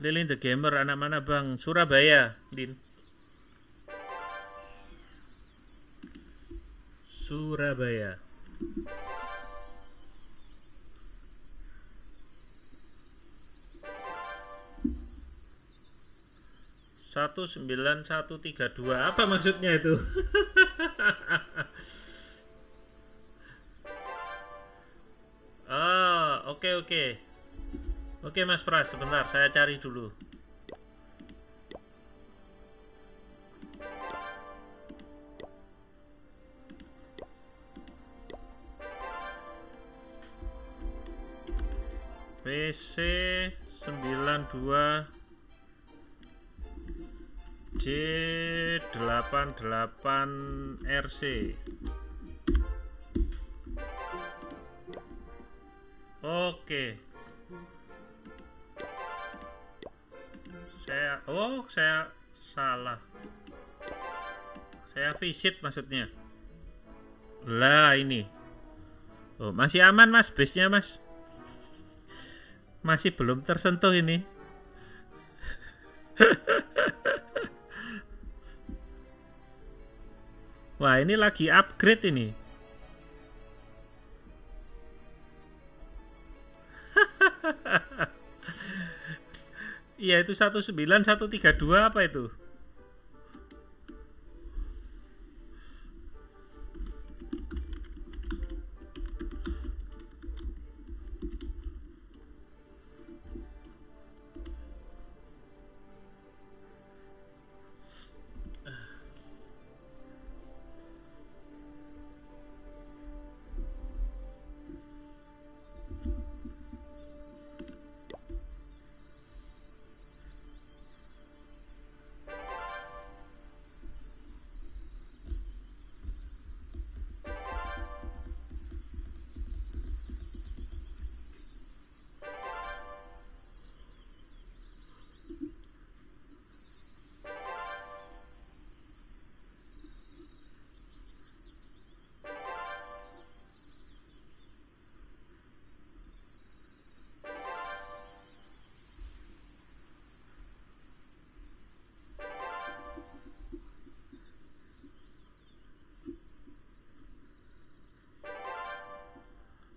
Lilin the Gamer, anak mana bang? Surabaya, Din. Surabaya. Satu 9132, apa maksudnya itu? Oh, oke. Oke Mas Pras, sebentar saya cari dulu. PC 92 J88 RC. Oke. Saya salah. Saya visit maksudnya. Lah ini. Oh, masih aman Mas base-nya Mas. Masih belum tersentuh ini. Wah, ini lagi upgrade ini. Iya, itu 19132 apa itu?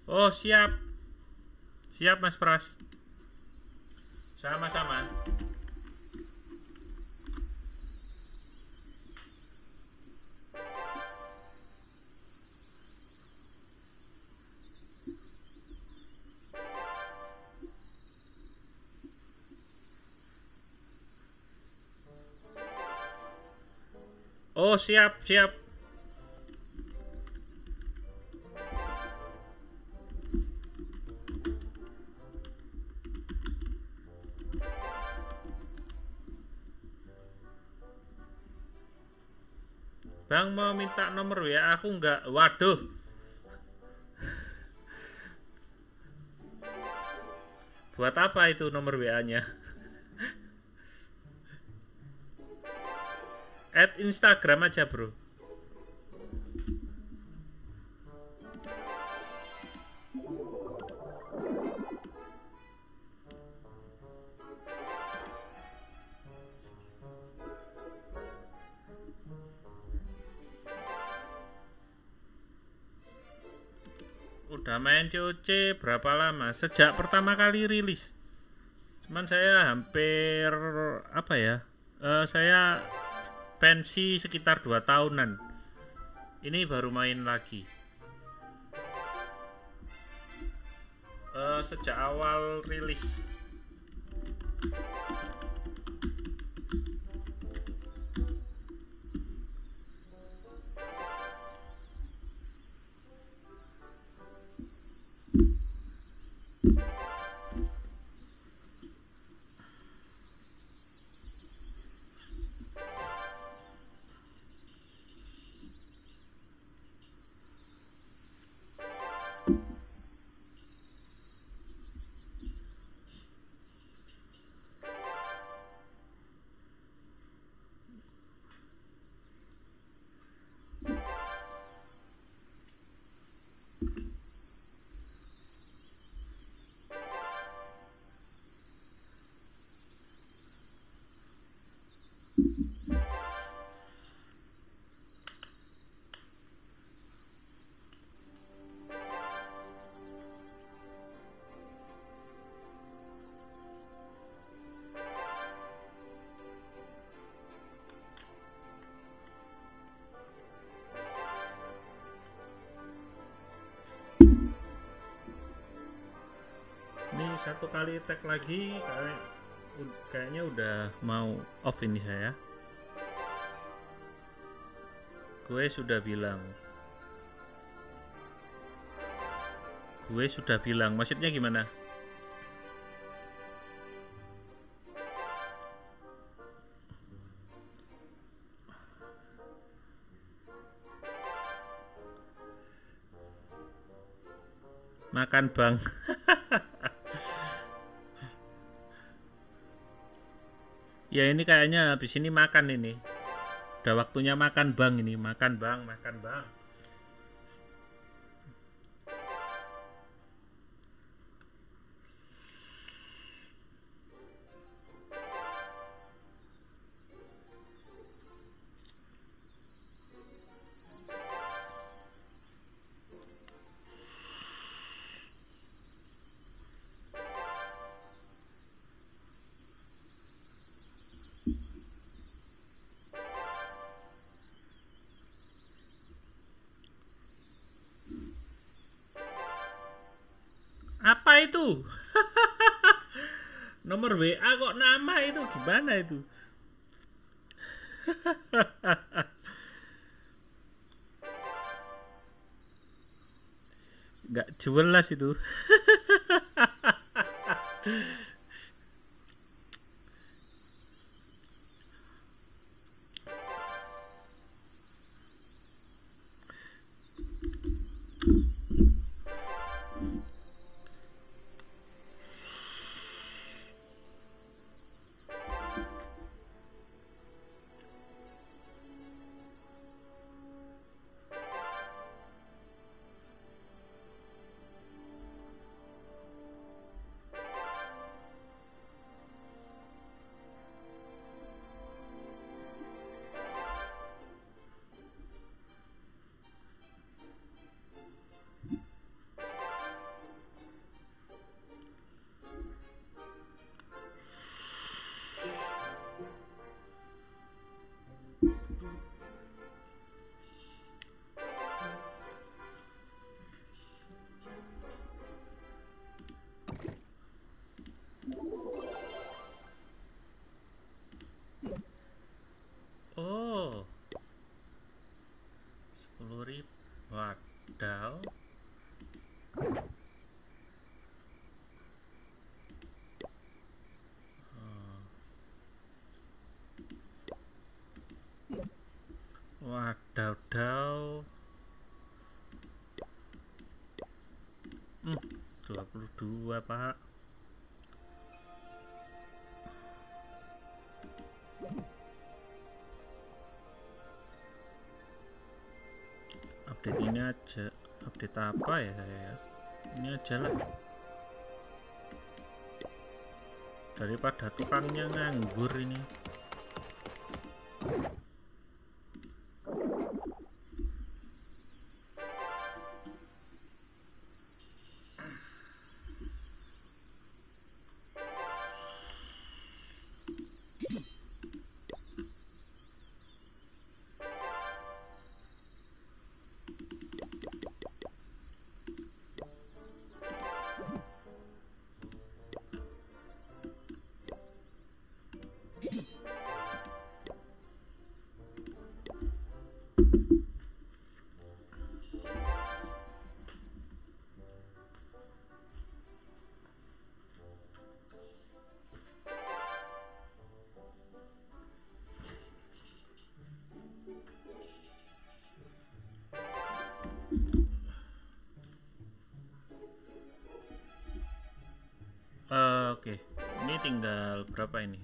Oh, siap. Siap Mas Pras. Sama-sama. Oh, siap, siap. Bang mau minta nomor WA aku nggak? Waduh. Buat apa itu nomor WA-nya? Add Instagram aja, bro. Udah main COC berapa lama? Sejak pertama kali rilis. Cuman saya hampir apa ya? Saya pensi sekitar 2 tahunan. Ini baru main lagi. Sejak awal rilis. Ini satu kali tag lagi kayaknya udah mau off ini saya. Gue sudah bilang, maksudnya gimana? Makan bang. Ya ini kayaknya habis ini makan ini. Udah waktunya makan bang ini, makan bang. Apa itu? Nomor WA kok nama itu gimana itu? Nggak jelas itu. update ini aja. Update apa ya saya ya? Ini aja lah, daripada tukangnya nganggur ini. Oke, ini tinggal berapa ini?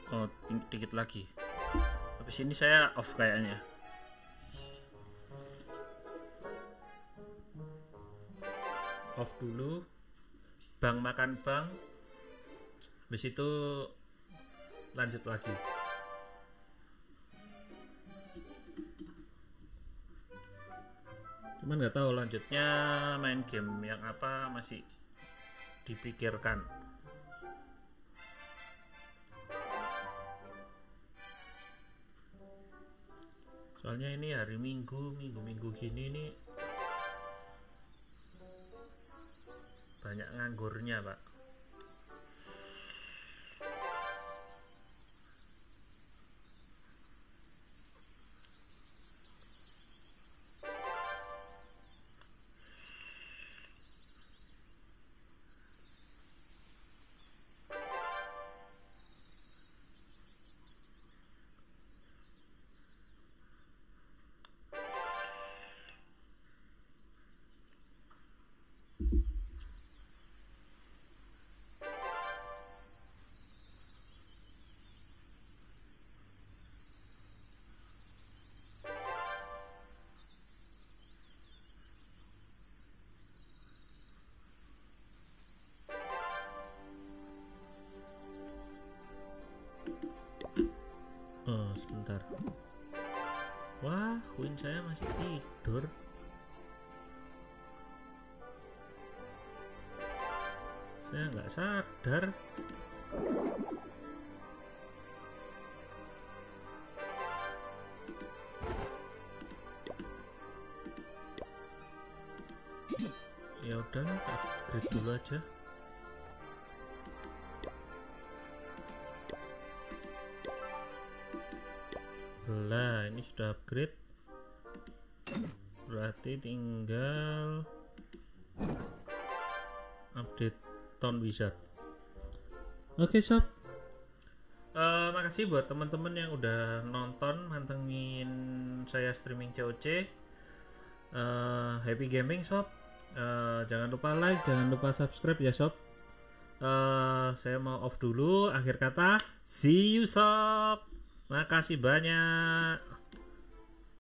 Oh, dikit lagi. Habis ini saya off kayaknya. Off dulu. Bang makan bang. Habis itu lanjut lagi. Cuman nggak tahu lanjutnya main game yang apa, masih dipikirkan. Soalnya ini hari Minggu gini nih banyak nganggurnya, Pak. Oh, sebentar. Wah, Queen saya masih tidur. Saya nggak sadar. Ya udahlah, upgrade dulu aja. Lah, ini sudah upgrade. Berarti tinggal update Town Wizard. Oke, sob. Makasih buat teman-teman yang udah nonton, mantengin saya streaming COC. Happy gaming, sob. Jangan lupa like, jangan lupa subscribe ya, sob. Saya mau off dulu. Akhir kata, see you, sob. Makasih banyak.